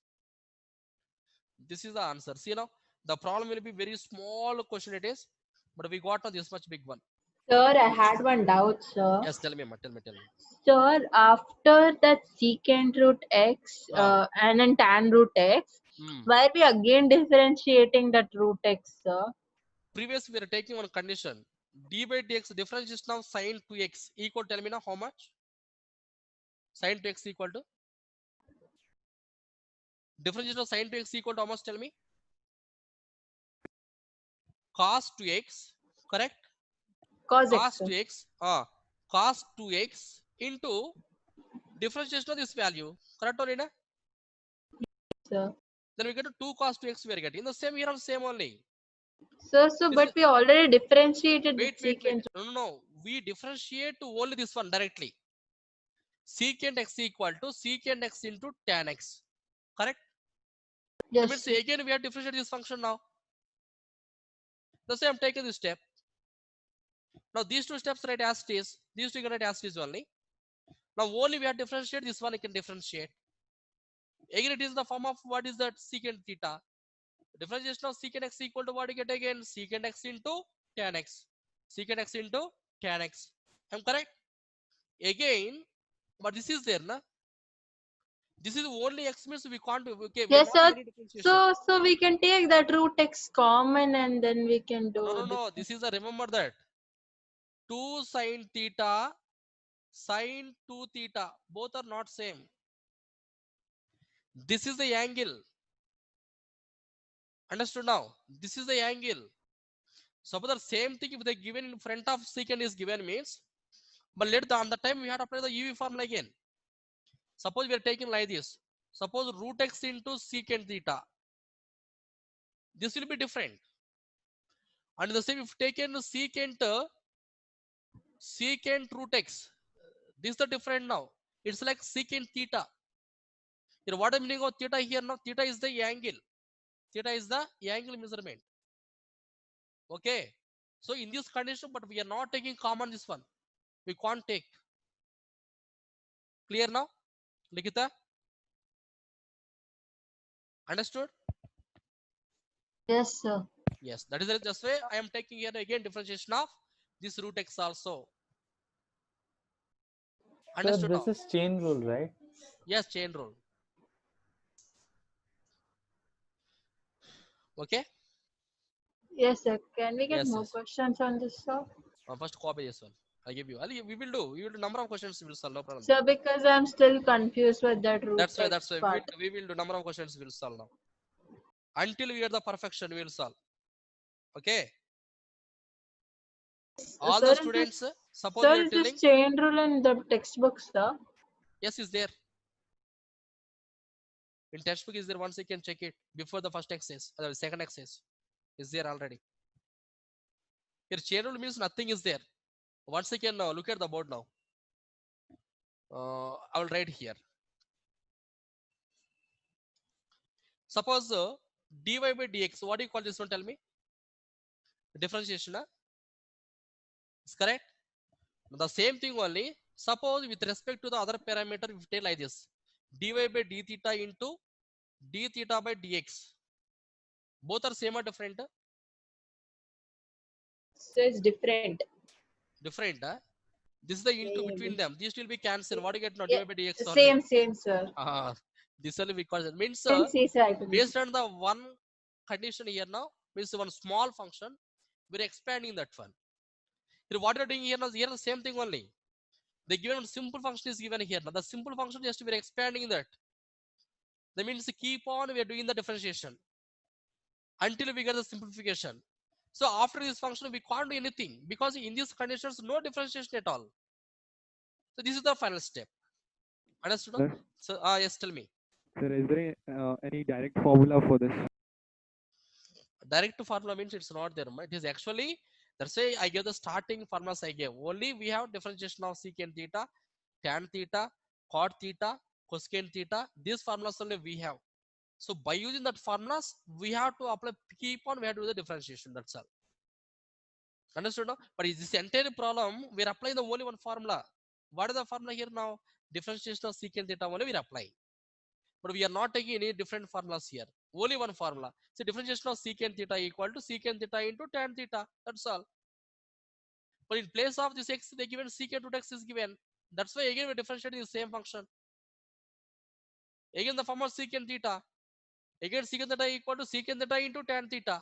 This is the answer. See now, the problem will be very small question it is, but we got now this much big one. Sir, I had one doubt, sir. Yes, tell me, tell me. Sir, after that secant root x and then tan root x, why are we again differentiating that root x, sir? Previous we are taking one condition. D by dx differentiation of sin 2x equal, tell me now how much? Sin 2x equal to? Differentiation of sin 2x equal to how much, tell me? Cos 2x, correct? Cos Cos x. 2x, cos 2x into differentiation of this value, correct or not? Sir. Then we get to 2 cos 2x we are getting. The same here on same only. Sir, but we already differentiated Wait. secant. No. We differentiate to only this one directly. Secant x equal to secant x into tan x. Correct? Yes. That means again we have differentiated this function now. The same, taking this step. Now these two steps write as it is. These two you can write as it is only. Now only we have differentiate this one, you can differentiate. Again it is the form of what is that secant theta. Differentiation of secant x equal to what you get again? Secant x into tan x. Secant x into tan x. Am correct? Again, but this is there, na? This is only x means we can't. Okay, yes, sir. So we can take that root x common and then we can do. No. This is a, remember that 2 sin theta, sin 2 theta, both are not same. This is the angle. Understood now? This is the angle. Suppose the same thing if they given in front of secant is given means, but let the on the time we have to apply the UV formula again. Suppose we are taking like this. Suppose root x into secant theta. This will be different. And the same if taken secant root x. This is the different now. It's like secant theta. Here, what am I meaning of theta here now? Theta is the angle. Theta is the angle measurement. Okay. So in this condition, but we are not taking common this one. We can't take. Clear now? Nikita? Understood? Yes, sir. Yes. That is the just way I am taking here again differentiation of this root x also. Understood So this now? is chain rule, right? Yes, chain rule. Okay. Yes, sir. Can we get Yes, more yes. questions on this, sir? First copy this one. I'll give you. We will do number of questions. We will solve, no problem. Sir, because I'm still confused with that root That's why. x That's why part. we will do number of questions. We will solve now. Until we get the perfection, we will solve. Okay. All Sir, the students. Suppose sir, we are is telling. this chain rule in the textbook, sir? Yes, is there. In textbook is there. Once you can check it before the first exercise, second exercise is there already. Here chain rule means nothing is there. Once you can look at the board now. I will write here. Suppose dy by dx. What do you call this one? Tell me. Differentiation. Is correct. The same thing only. Suppose with respect to the other parameter, we take like this: dy by d theta into d theta by dx. Both are same or different? So it's different. Different. This is the into between them. These will be cancelled. What do you get now? Yeah, Dy by dx same, only. same, sir. This only because it means Based on the one condition here now, means one small function, we're expanding that one. Here what you're doing here now, here the same thing only. The given simple function is given here. Now the simple function just we are expanding that. That means keep on we are doing the differentiation until we get the simplification. So after this function we can't do anything because in these conditions no differentiation at all. So this is the final step. Understood? Sir, So yes, tell me. sir, is there any direct formula for this? Direct formula means it's not there. It is actually, that's why I gave the starting formulas I gave. Only we have differentiation of secant theta, tan theta, cot theta, cosecant theta. These formulas only we have. So by using that formulas, we have to apply, keep on, we have to do the differentiation. That's all. Understood now? But is this entire problem, we're applying the only one formula. What is the formula here now? Differentiation of secant theta only we're applying. But we are not taking any different formulas here. Only one formula. So differentiation of secant theta equal to secant theta into tan theta. That's all. But in place of this x, they given secant root x is given. That's why again we differentiate the same function. Again the form of secant theta. Again secant theta equal to secant theta into tan theta.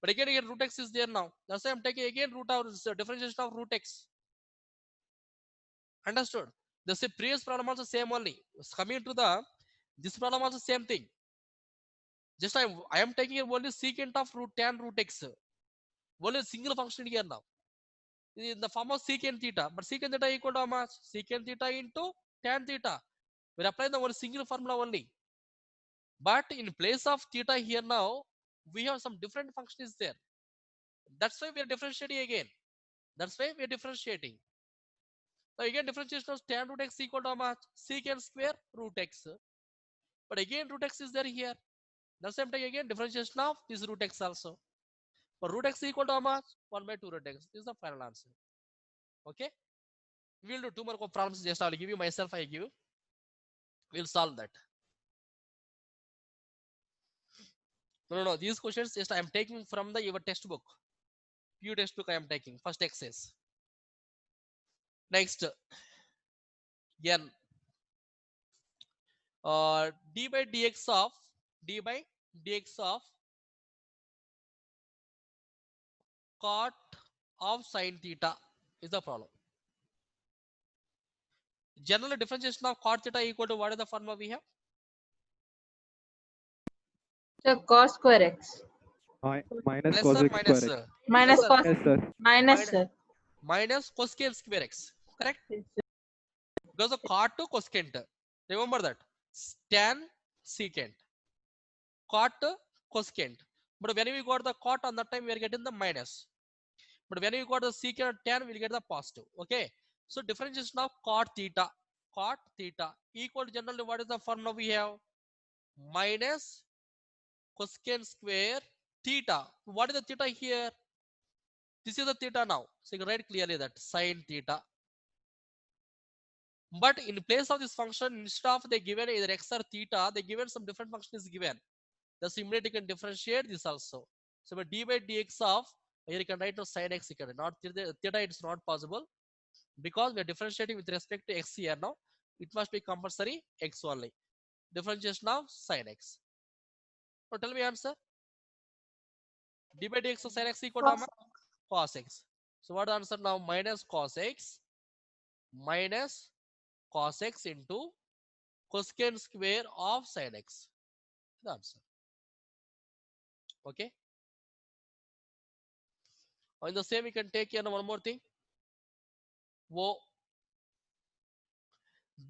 But again root x is there now. That's why I'm taking again root of differentiation of root x. Understood? The previous problem also same only. Coming to the this problem also same thing. Just I am taking only secant of root tan root x. Only single function here now. In the form of secant theta. But secant theta equal to how much? Secant theta into tan theta. We're applying the one single formula only. But in place of theta here now, we have some different functions there. That's why we are differentiating again. That's why we are differentiating. Now again differentiation of tan root x equal to how much? Secant square root x. But again root x is there here. The same time again differentiation of this root x also. But root x equal to how much? 1 by 2 root x. This is the final answer. Okay. We will do two more problems. Just I will give you myself. I give you. We'll solve that. No. These questions just I am taking from the your textbook. Pure textbook I am taking. First exercise. Next. Again. D by dx of cot of sine theta is the problem. General differentiation of cot theta equal to what is the formula we have? So cos square x. Minus Plus cos or x minus? square x. Minus Yes, cos. Yes, sir. Minus sir. Minus cosecant square x. Correct? Because of cot to cosecant. Remember that. Tan secant. Cot cosecant. But when we got the cot on that time, we are getting the minus. But when we got the secant tan, we'll get the positive. Okay. So differentiation of cot theta. Cot theta equal to generally what is the formula we have? Minus cosecant square theta. What is the theta here? This is the theta now. So you can write clearly that sine theta. But in place of this function, instead of they given either x or theta, they given some different function is given. Thus immediately you can differentiate this also. So d by dx of, here you can write to sine x, you can not theta, it's not possible because we are differentiating with respect to x here now. It must be compulsory x only. Differentiation of sine x. Now tell me answer. D by dx of sine x equal to cos x. So what the answer now? Minus cos x minus cos x into cosecant square of sin x. The answer. Okay. In the same, we can take here one more thing.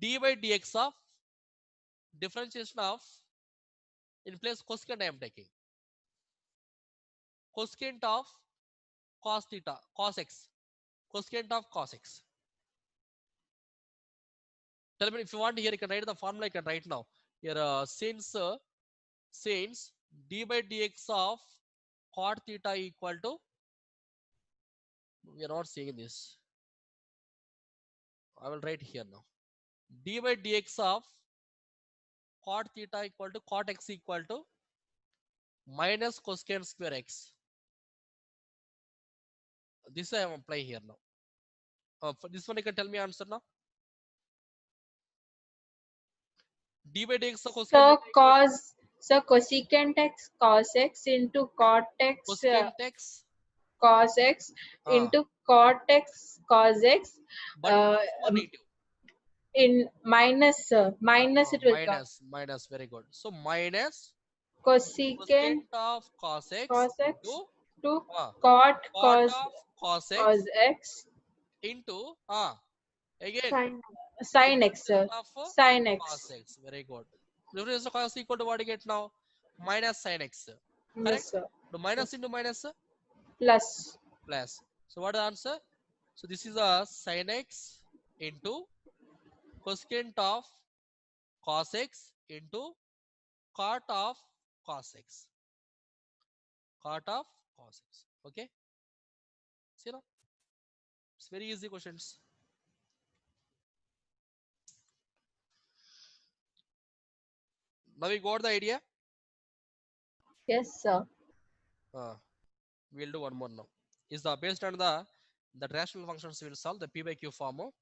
D by dx of differentiation of, in place cosecant I am taking. Cosecant of cos theta, cos x. Cosecant of cos x. Tell me if you want here, you can write the formula, you can write now. Here, since d by dx of cot theta equal to, we are not seeing this. I will write here now. D by dx of cot theta equal to cot x equal to minus cosecant square x. This I am applying here now. For this one, you can tell me answer now. D by dx of cosecant. So cosecant x cos x into cot x Cosecant x cos x into cot x cos x. But or negative. In minus minus it will come. Minus. Very good. So minus Cosecant cosecant of cos x cos x into to uh, cot cot cos of cos cos x x into again Sin. sin x, sir. of Sin cos x. x. Very good. Difference of cos equal to what you get now? Minus sin x. Yes, Correct? sir. The minus into minus Plus. plus. So what is the answer? So this is a sin x into cosecant of cos x into cot of cos x. Cot of cos x. Okay? See now? It's very easy questions. Now we got the idea. Yes, sir. We'll do one more now. Is the based on the rational functions we will solve the p by q form, or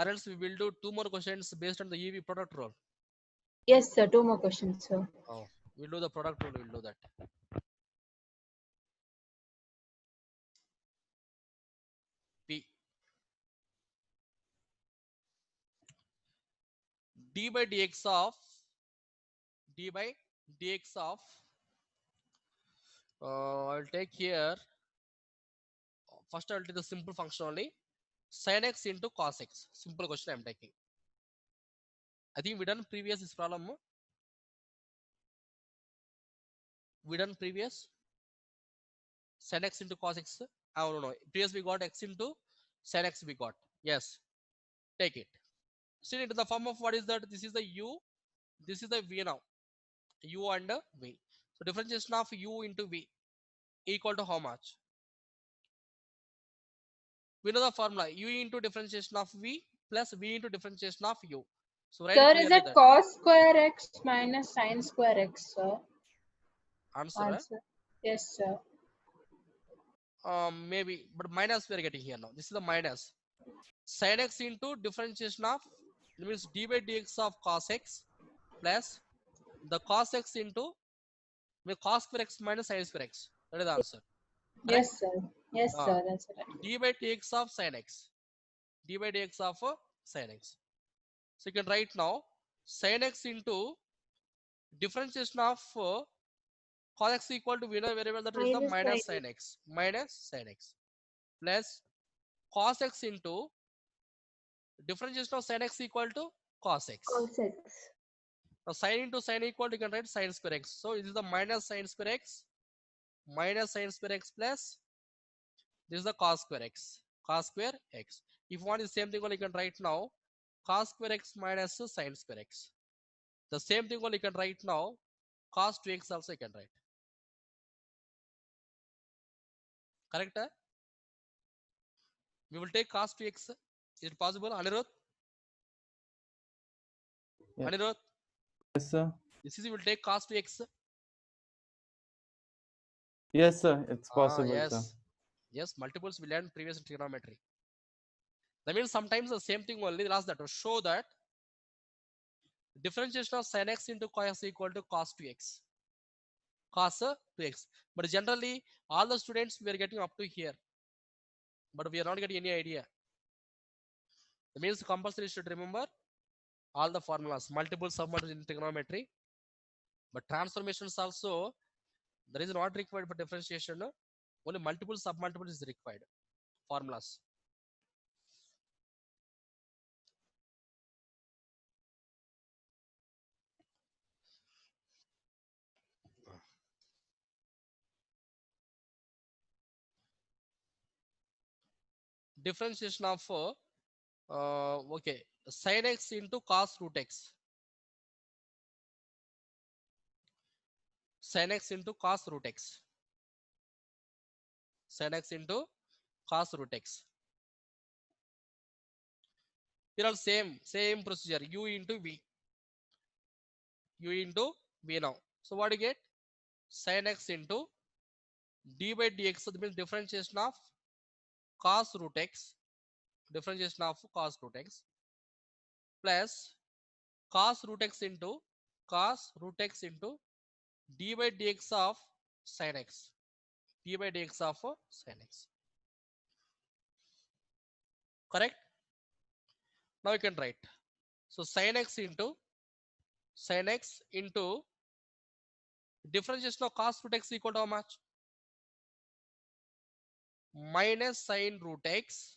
else we will do two more questions based on the EV product rule. Yes, sir. Two more questions, sir. We'll do the product rule. We'll do that. P d by dx of d by dx of I'll take here first. I'll take the simple function only. Sin x into cos x. Simple question I'm taking. I think we done previous this problem. We done previous sin x into cos x. Oh no. Previous we got x into sin x we got. Yes. Take it. Still into the form of what is that? This is the u. This is the v now. U and v. So differentiation of u into v equal to how much? We know the formula. U into differentiation of v plus v into differentiation of u. So write Sir, is clearly it that. cos square x minus sin square x, sir? Answer. Yes, sir. Maybe, but minus we are getting here now. This is the minus. Sin x into differentiation of, it means d by dx of cos x plus the cos x into cos square x minus sin square x. That is the answer. Correct? Yes, sir. Yes, Ah. sir. That's right. D by dx of sin x. D by dx of sin x. So you can write now sin x into differentiation of cos x equal to, we know very well that is the Minus minus sin sin x. Minus sin x plus cos x into differentiation of sin x equal to cos x. cos x. Now sin into sin equal to, you can write sin square x. So this is the minus sin square x plus this is the cos square x. Cos square x. If you want the same thing, only you can write now cos square x minus sin square x. The same thing only you can write now cos 2x also you can write. Correct? We will take cos 2x. Is it possible, Anirudh? Yeah. Anirudh? Yes, sir. This is, we will take cos 2x. Yes, sir. It's possible, Yes. sir. Yes, multiples we learned previous in trigonometry. That means sometimes the same thing only. Last that to show that differentiation of sin x into cos equal to cos 2x. Cos 2x. But generally, all the students we are getting up to here. But we are not getting any idea. That means compulsory should remember all the formulas, multiple submultiples in trigonometry. But transformations also, there is not required for differentiation. Only multiple submultiples is required. Formulas. Differentiation of okay, sin x into cos root x. Sin x into cos root x. Sin x into cos root x. Here are same procedure. U into v. U into v now. So what do you get? Sin x into d by dx. So that means differentiation of cos root x. Differentiation of cos root x plus cos root x into d by dx of sin x. D by dx of sin x. Correct? Now you can write. So sin x into differentiation of cos root x equal to how much? Minus sin root x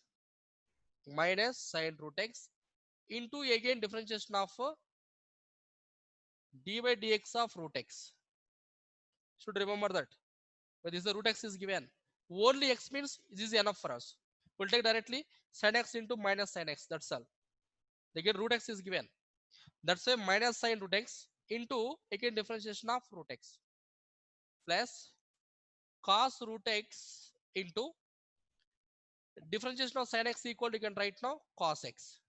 into again differentiation of d by dx of root x. Should remember that. But this the root x is given. Only x means this is enough for us. We'll take directly sin x into minus sin x. That's all. Again root x is given. That's why minus sin root x into again differentiation of root x plus cos root x into differentiation of sin x equal to, you can write now cos x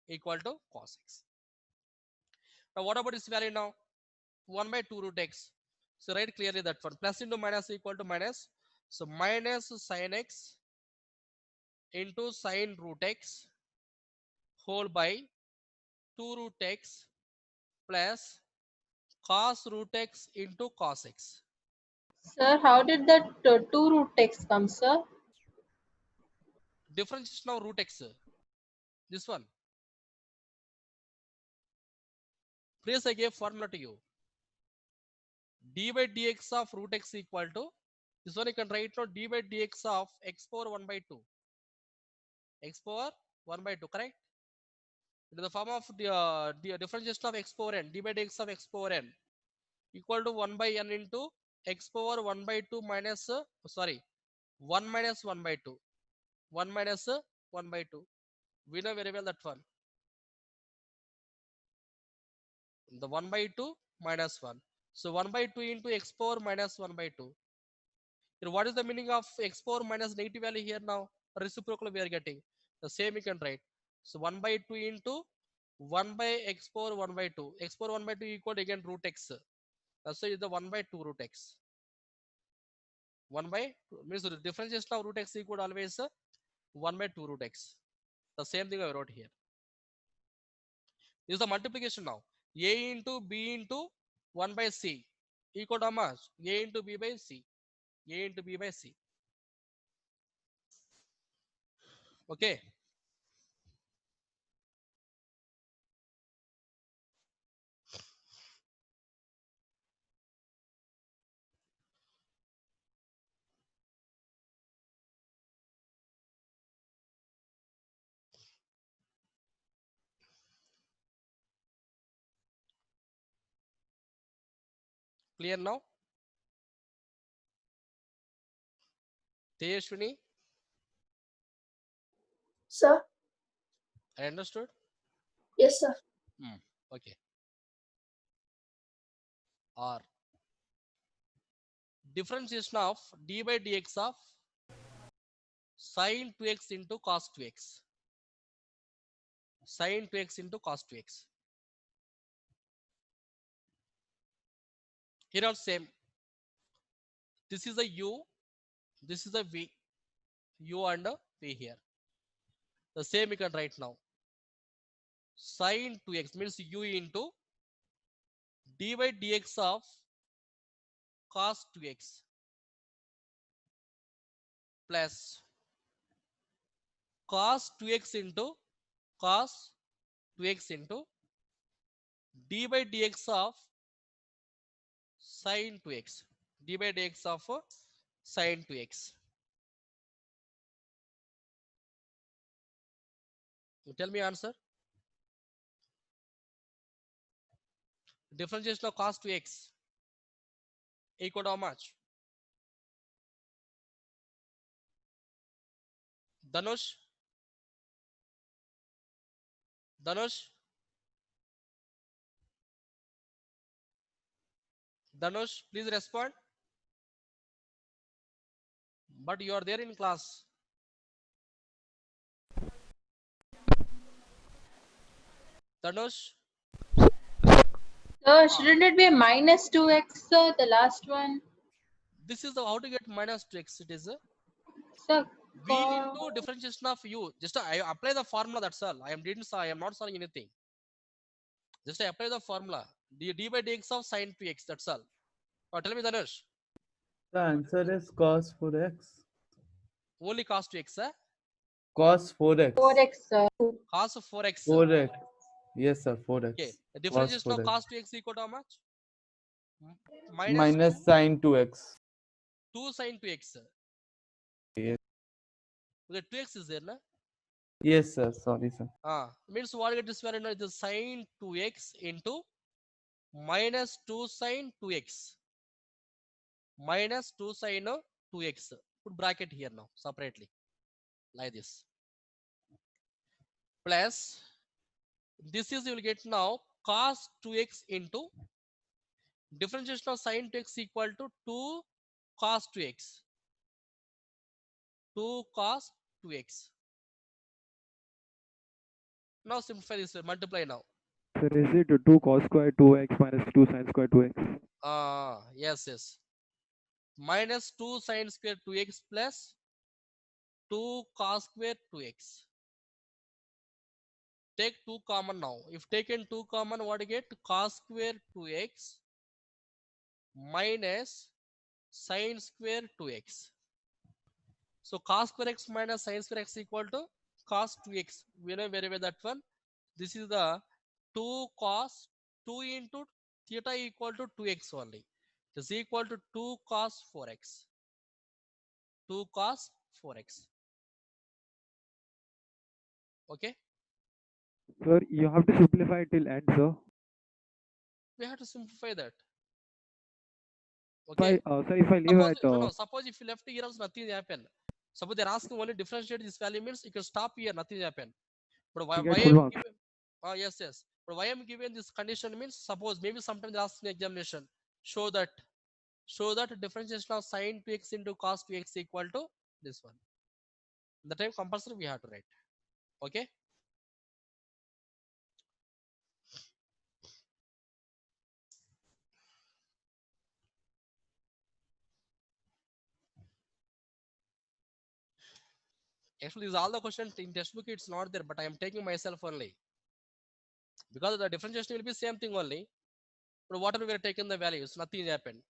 equal to cos x. Now what about this value now? 1 by 2 root x. So write clearly that one. Plus into minus equal to minus. So minus sin x into sin root x whole by 2 root x plus cos root x into cos x. Sir, how did that 2 root x come, sir? Differentiation of root x. This one. Please I gave formula to you. D by dx of root x equal to, this one you can write now d by dx of x power 1 by 2. X power 1 by 2, correct? In the form of the differentiation of x power n, d by dx of x power n equal to 1 by n into x power 1 by 2 minus, 1 minus 1 by 2. 1 minus 1 by 2. We know very well that one. The 1 by 2 minus 1. So 1 by 2 into x power minus 1 by 2. Here, what is the meaning of x power minus negative value here now? Reciprocal we are getting. The same you can write. So 1 by 2 into 1 by x power 1 by 2. X power 1 by 2 equal to again root x. That's why is the 1 by 2 root x. 1 by 2 means the differentiation of root x equal to always 1 by 2 root x. The same thing I wrote here. This is the multiplication now. A into b into 1 by c equal to how much? A into b by c. A into b by c. Okay. Clear now? Tejashwini, Sir? I understood? Yes, sir. Okay. Or differentiation of d by dx of sin 2x into cos 2x. Sin 2x into cos 2x. Here also same. This is a u, this is a v. U and a v here. The same you can write now. Sin 2x means u into d by dx of cos 2x plus cos 2x into cos 2x into d by dx of sin 2x. D by dx of sin 2x. Tell me answer. Differentiation of cos 2x equal to how much? Danush? Danush? Danush, please respond. But you are there in class. Danush? Sir, shouldn't it be minus 2x, sir, the last one? This is the how to get minus 2x. It is Sir, v into differentiation of u. Just I apply the formula, that's all. I am not solving anything. Just I apply the formula. D by dx of sin 2x, that's all. Tell me, Danush. The answer is cos 4x. Only cos 2x, Cos 4x. 4x, sir. Cos 4x. 4x. Yes, sir. 4x. Okay. The Cos differentiation of 4x. cos 2x equal to how much? Minus sin 2x. 2 sin 2x. Yes. Okay, 2x is there, na? Yes, sir. Sorry, sir. Means what get this value now? It is sin 2x into minus 2 sin 2x. Minus 2 sin 2x. Put bracket here now, separately. Like this. Plus, this is you will get now cos 2x into differentiation of sin 2x equal to 2 cos 2x. 2 cos 2x. Now simplify this way, multiply now. Sir, is it 2 cos square 2x minus 2 sin square 2x? Yes. Minus 2 sin square 2x plus 2 cos square 2x. Take 2 common now. If taken 2 common, what you get? Cos square 2x minus sin square 2x. So cos square x minus sin square x equal to cos 2x. We know very well that one. This is the 2 cos 2 into theta equal to 2x only. It is equal to 2 cos 4x. 2 cos 4x. Okay. Sir, you have to simplify it till end, sir. We have to simplify that. Okay. Sir, if I leave Suppose at no. Suppose if you left here, also nothing will happen. Suppose they're asking only differentiate this value means you can stop here, nothing will happen. But why you get I full am marks. given? Yes. But why I am given this condition means suppose maybe sometimes they're asking examination. Show that differentiation of sin 2x into cos 2x equal to this one. The time compulsory we have to write. Okay. Actually, these all the questions in textbook it's not there, but I am taking myself only because the differentiation will be same thing only. But whatever we are taking the values, nothing happened.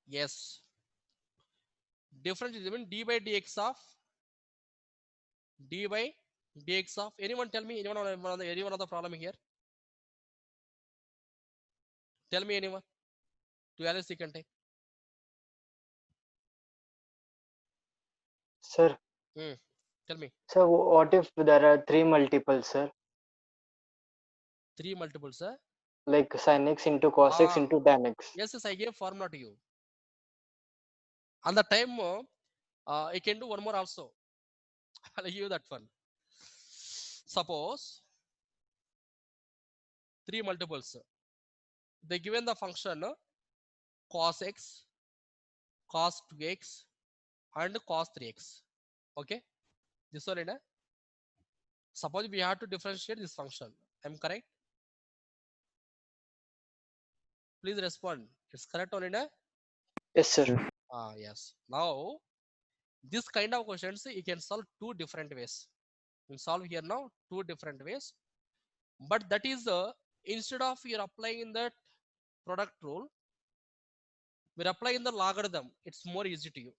Yes. Difference is even d by dx of d by dx of anyone tell me anyone of the problem here? Tell me anyone. To Alice you can take. Sir, Tell me. sir, what if there are 3 multiples, sir? 3 multiples, sir. Like sin x into cos x into tan x. Yes, I gave formula to you. On the time, I can do one more also. I'll give you that one. Suppose 3 multiples. They given the function cos x, cos 2x, and cos 3x. Okay, this one in a. Suppose we have to differentiate this function. I'm correct? Please respond. It's correct or in a? Yes, sir. Yes. Yes. Now, this kind of questions you can solve 2 different ways. You solve here now 2 different ways. But that is instead of you're applying in that product rule, we're applying the logarithm. It's more easy to you.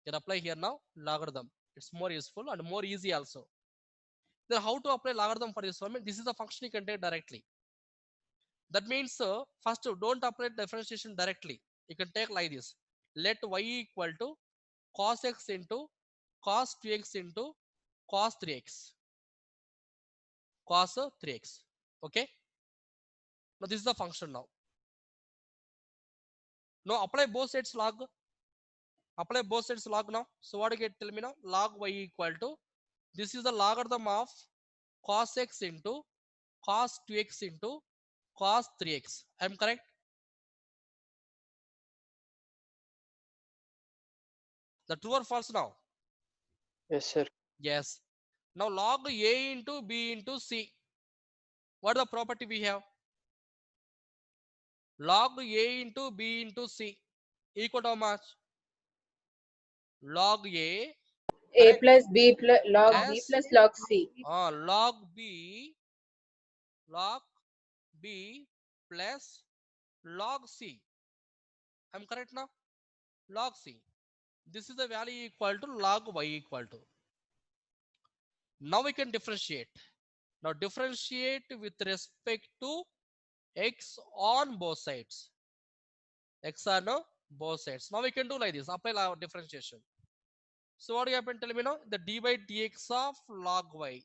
You can apply here now logarithm. It's more useful and more easy also. Then how to apply logarithm for this one? This is the function you can take directly. That means first don't apply differentiation directly. You can take like this. Let y equal to cos x into cos 2x into cos 3x. Cos 3x. Okay. Now this is the function now. Now apply both sides log. Apply both sides log now. So what do you get? Tell me now. Log y equal to. This is the logarithm of cos x into cos 2x into cos 3x. I am correct? The true or false now? Yes, sir. Yes. Now log a into b into c. What is the property we have? Log a into b into c equal to how much? Log a plus b plus log b Yes. plus log c. Log b plus log c. I'm correct now? log c. This is the value equal to log y equal to. Now we can differentiate. Now differentiate with respect to x on both sides. X on both sides. Now we can do like this. Apply differentiation. So what do you happen? Tell me now. The d by dx of log y.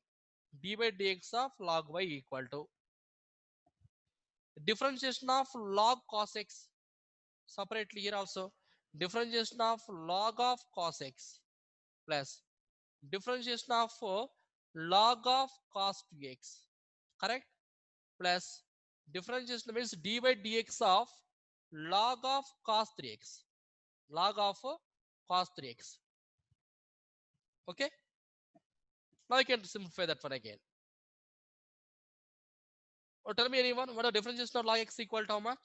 D by dx of log y equal to differentiation of log cos x. Separately here also. Differentiation of log of cos x plus differentiation of log of cos 2x. Correct? Plus differentiation means d by dx of log of cos 3x. Log of cos 3x. Okay? Now you can simplify that one again. Or tell me anyone what the differentiation of log x equal to how much?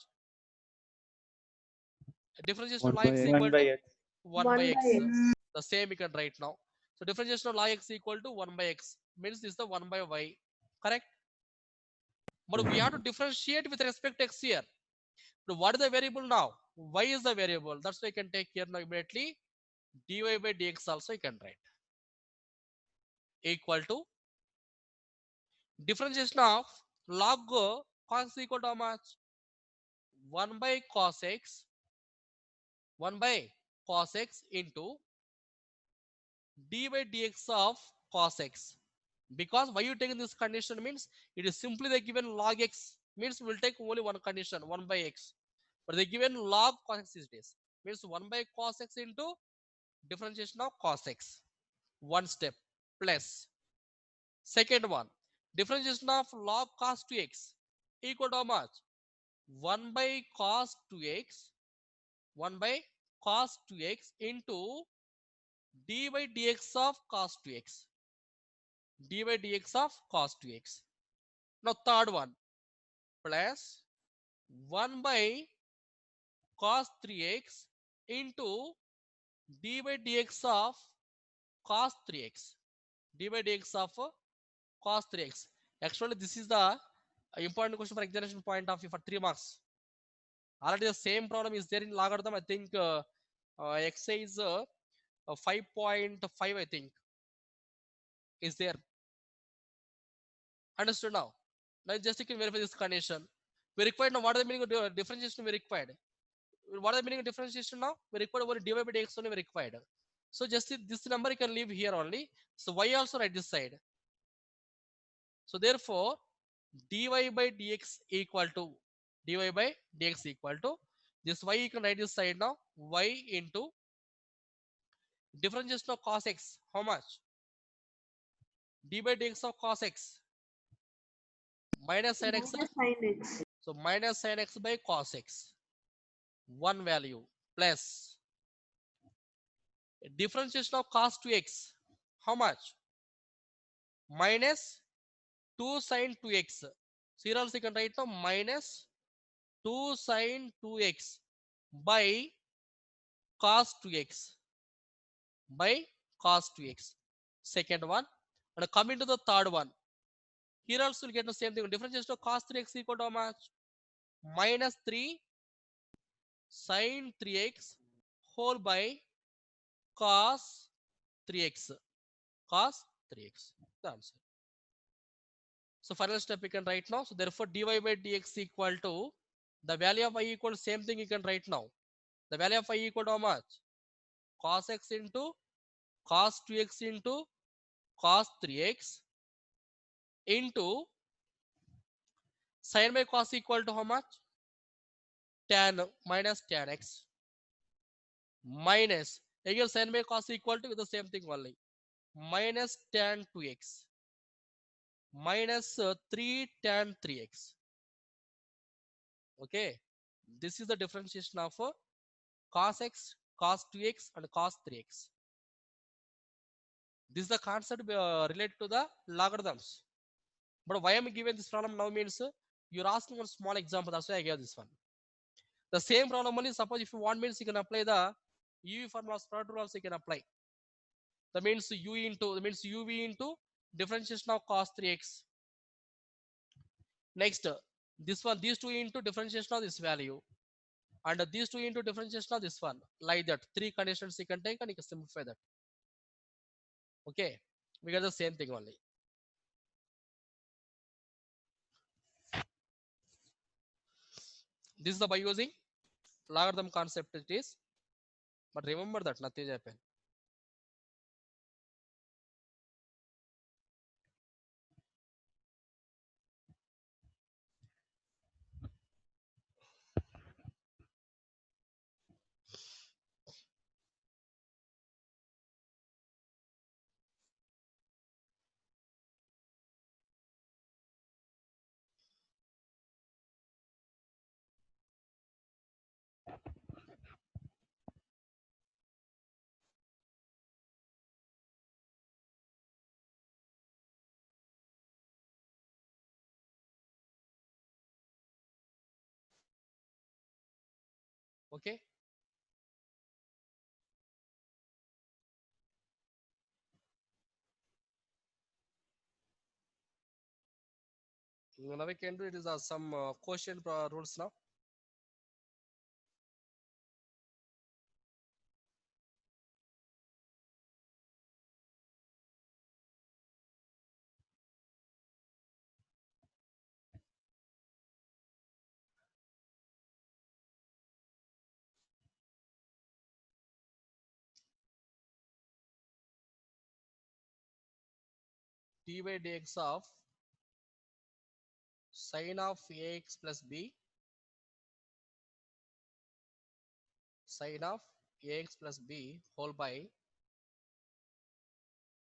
Differentiation of 1 log by x x. equal 1 by to x. 1 by x. The same you can write now. So differentiation of log x equal to 1 by x means this is the 1 by y. Correct? But we have to differentiate with respect to x here. But what is the variable now? Y is the variable. That's why you can take here now immediately. Dy by dx also you can write. Equal to differentiation of log cos equal to how much? 1 by cos x. 1 by cos x into d by dx of cos x. Because why you taking this condition means it is simply the given log x means we'll take only one condition 1 by x. But the given log cos x is this means 1 by cos x into differentiation of cos x. One step plus second one differentiation of log cos 2x equal to how much? 1 by cos 2x 1 by cos 2x into d by dx of cos 2x. D by dx of cos 2x. Now third one plus 1 by cos 3x into d by dx of cos 3x. D by dx of cos 3x. Actually, this is the important question for examination point of view for 3 marks. Already the same problem is there in logarithm. I think exercise 5.5 I think is there. Understood now? Now just you can verify this condition. We required now what is the meaning of differentiation we required? What is the meaning of differentiation now? We required only dy by dx only we required. So just this number you can leave here only. So y also write this side. So therefore dy by dx equal to dy by dx equal to this y you can write this side now y into differentiation of cos x. How much? D by dx of cos x minus sin x. So minus sin x by cos x. One value plus differentiation of cos 2x. How much? Minus 2 sin 2x. So here also you can write now minus 2 sin 2x by cos 2x. By cos 2x. Second one. And coming to the third one. Here also you'll get the same thing. Differentiation of cos 3x equal to how much? Minus 3 sin 3x whole by cos 3x. Cos 3x. The answer. So final step you can write now. So therefore dy by dx equal to the value of y equal same thing you can write now. The value of y equal to how much? Cos x into cos 2x into cos 3x into sin by cos equal to how much? Tan minus tan x minus again sin by cos equal to with the same thing only minus tan 2x minus 3 tan 3x. Okay, this is the differentiation of cos x, cos 2x and cos 3x. This is the concept related to the logarithms. But why am I giving this problem now means you're asking one small example. That's why I gave this one. The same problem only suppose if you want means you can apply the UV formula product rule also you can apply. That means UV into differentiation of cos 3x. Next, this one, these two into differentiation of this value. And these two into differentiation of this one, like that. Three conditions you can take and you can simplify that. Okay, we get the same thing only. This is the by using logarithm concept it is, but remember that nothing happen. Okay, now we can do it is some quotient rules now. D by dx of sine of ax plus b, sine of ax plus b whole by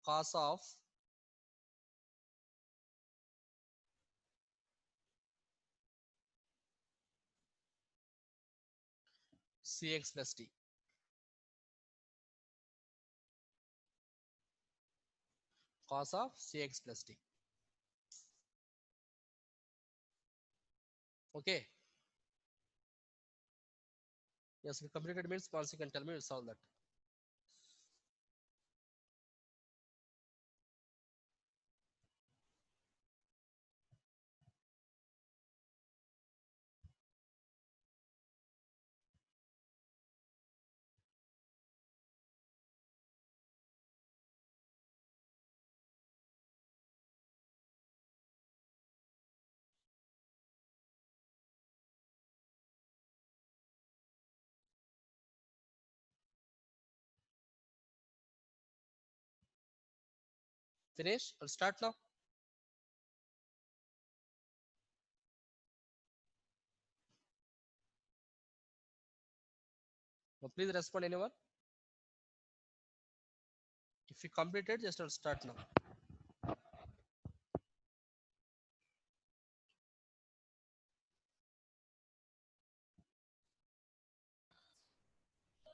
cos of cx plus d, cos of cx plus d. Okay, yes, we completed means once you can tell me we solve that. Finish, I'll start now. Now please respond anyone. If you completed, just I'll start now.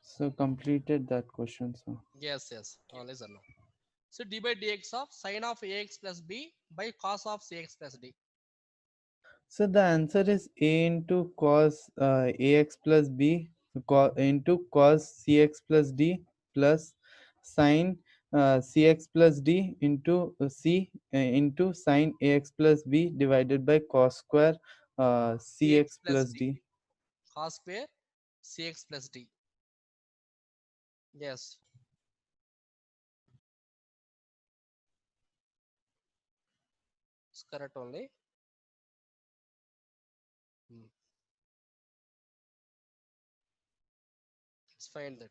So completed that question, sir. Yes, yes. Listen now. So d by dx of sine of ax plus b by cos of cx plus d. So the answer is a into cos ax plus b into cos cx plus d plus sine cx plus d into into sine ax plus b divided by cos square Ax cx plus plus d. d. Cos square cx plus d. Yes. It's correct only. Hmm. It's fine that.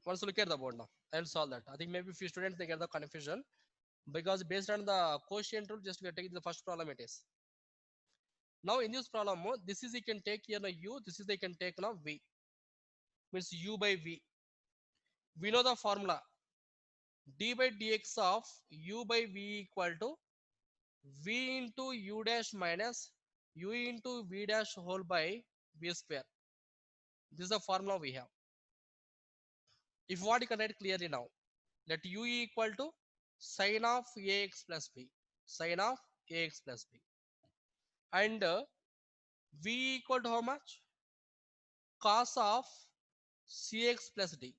Once look at the board now. I'll solve that. I think maybe few students they get the confusion because based on the quotient rule, just we are taking the first problem it is. Now in this problem, this is you can take here now u, this is they can take now v. Means u by v. We know the formula d by dx of u by v equal to v into u dash minus u into v dash whole by v square. This is the formula we have. If what you can write clearly now, let u equal to sine of ax plus b, sine of ax plus b, and v equal to how much? Cos of cx plus d,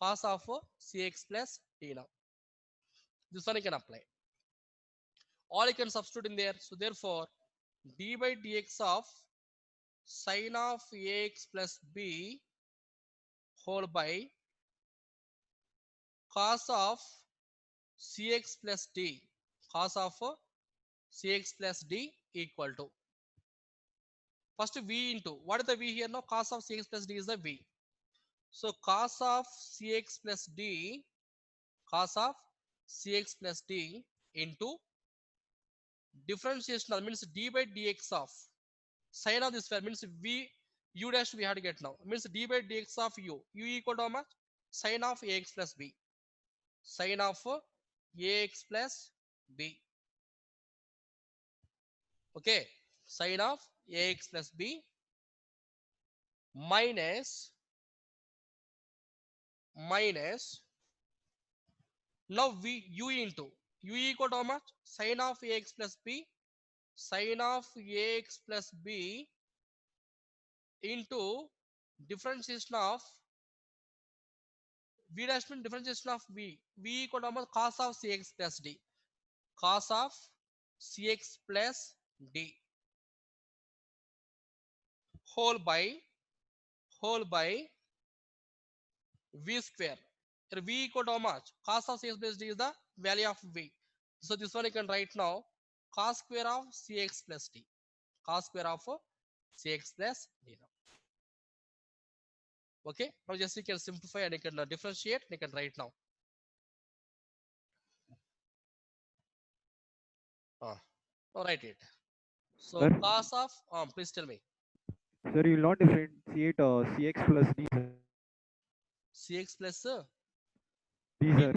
cos of cx plus d. Now this one you can apply. All you can substitute in there. So therefore, d by dx of sine of ax plus b whole by cos of cx plus d. Cos of cx plus d equal to. First v into, what is the v here now? Cos of cx plus d is the v. So cos of cx plus d, cos of cx plus d into differentiation, that means d by dx of sine of this square, means v u dash we have to get now, means d by dx of u equal to how much? Sine of ax plus b, sine of ax plus b. Okay, sine of ax plus b minus now v u into u equal to how much? Sine of ax plus b, sine of ax plus b into differentiation of v dash, mean differentiation of v equal to how much? Cos of cx plus d, cos of cx plus d whole by v square. Here v equal to how much? Cos of cx plus d is the value of v. So this one you can write now, cos square of cx plus d, cos square of cx plus d. Okay, now just you can simplify and you can differentiate, you can write now. Now write it. So Sir? cos of please tell me. Sir, you will not differentiate cx plus d, sir. Cx plus D, sir.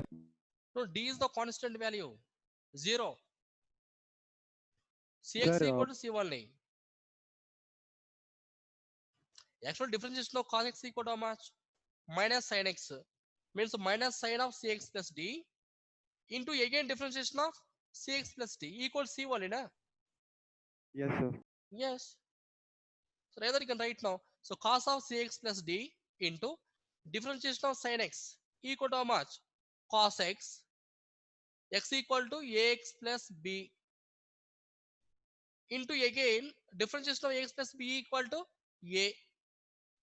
no, d is the constant value, 0. Cx Sir, equal to c only. Actual differentiation of cos x equal to how much? Minus sin x, means minus sin of cx plus d into again differentiation of cx plus d equals c only, na? yes, sir. Yes. So rather you can write now. So cos of cx plus d into differentiation of sin x equal to how much? Cos x, x equal to ax plus b into again differentiation of ax plus b equal to a.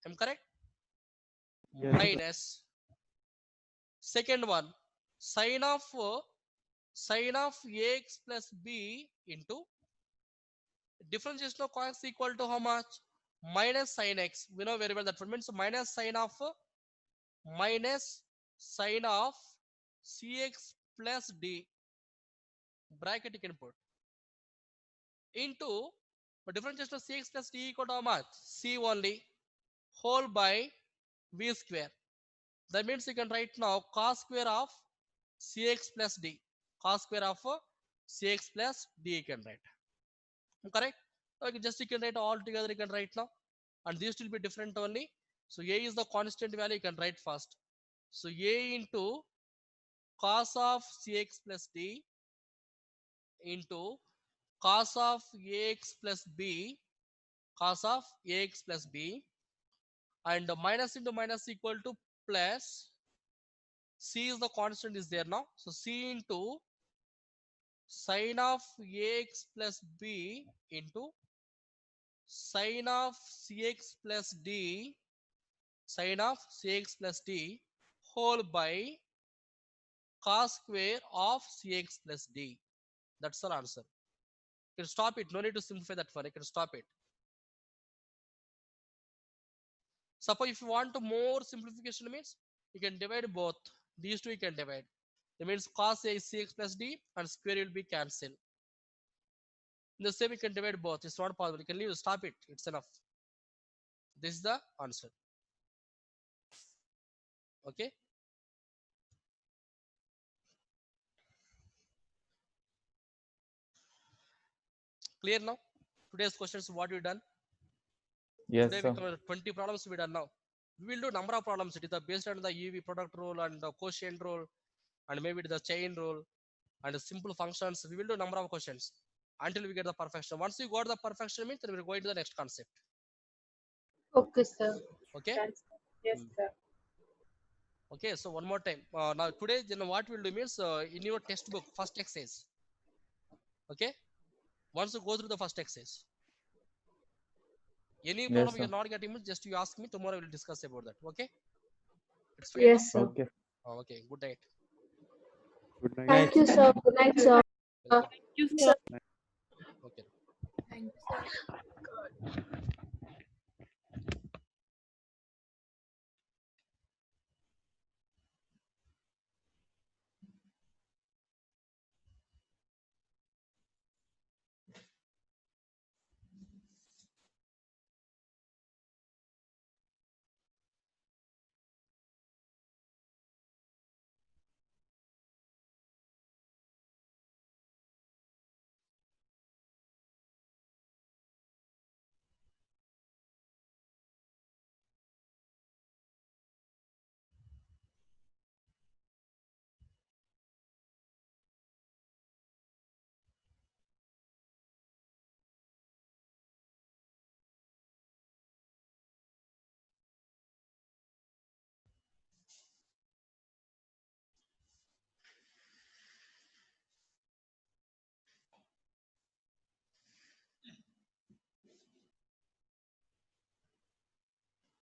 Am correct? Yes, sir. Minus second one, sin of ax plus b into differentiation of cos x equal to how much? Minus sin x. We know very well that means minus sin of cx plus d, bracket you can put, into differentiation of cx plus d equal to how much? C only, whole by v square. That means you can write now cos square of cx plus d, cos square of cx plus d you can write. Correct? Okay, just you can write all together, you can write now, and these will be different only. So a is the constant value, you can write first. So a into cos of cx plus d into cos of ax plus b, cos of ax plus b, and minus into minus equal to plus. C is the constant is there now. So c into sin of ax plus b into sin of cx plus d, sin of cx plus d whole by cos square of cx plus d. That's our answer. You can stop it. No need to simplify that one. You can stop it. Suppose if you want to more simplification means you can divide both. These two you can divide. That means cos a is cx plus d and square will be cancelled. In the same you can divide both. It's not possible. You can leave. Stop it. It's enough. This is the answer. Okay. Clear now? Today's questions, what we done? Yes, Today we sir. covered 20 problems we done now. We will do number of problems. It is based on the EV product rule and the quotient rule and maybe the chain rule and the simple functions. We will do number of questions until we get the perfection. Once you got the perfection means then we will go into the next concept. Okay, sir. Okay. That's, yes, sir. Okay. So one more time. Now today, then what we'll do means in your textbook, first exercise. Okay. Once you go through the first exercise. Any Yes, problem sir. you're not getting, just you ask me. Tomorrow we'll discuss about that. Okay? It's fine. Yes, sir. Okay. Okay. Good night. Good night. Thank you, sir. Good night, sir. Welcome. Thank you, sir. Okay. Thank you, sir.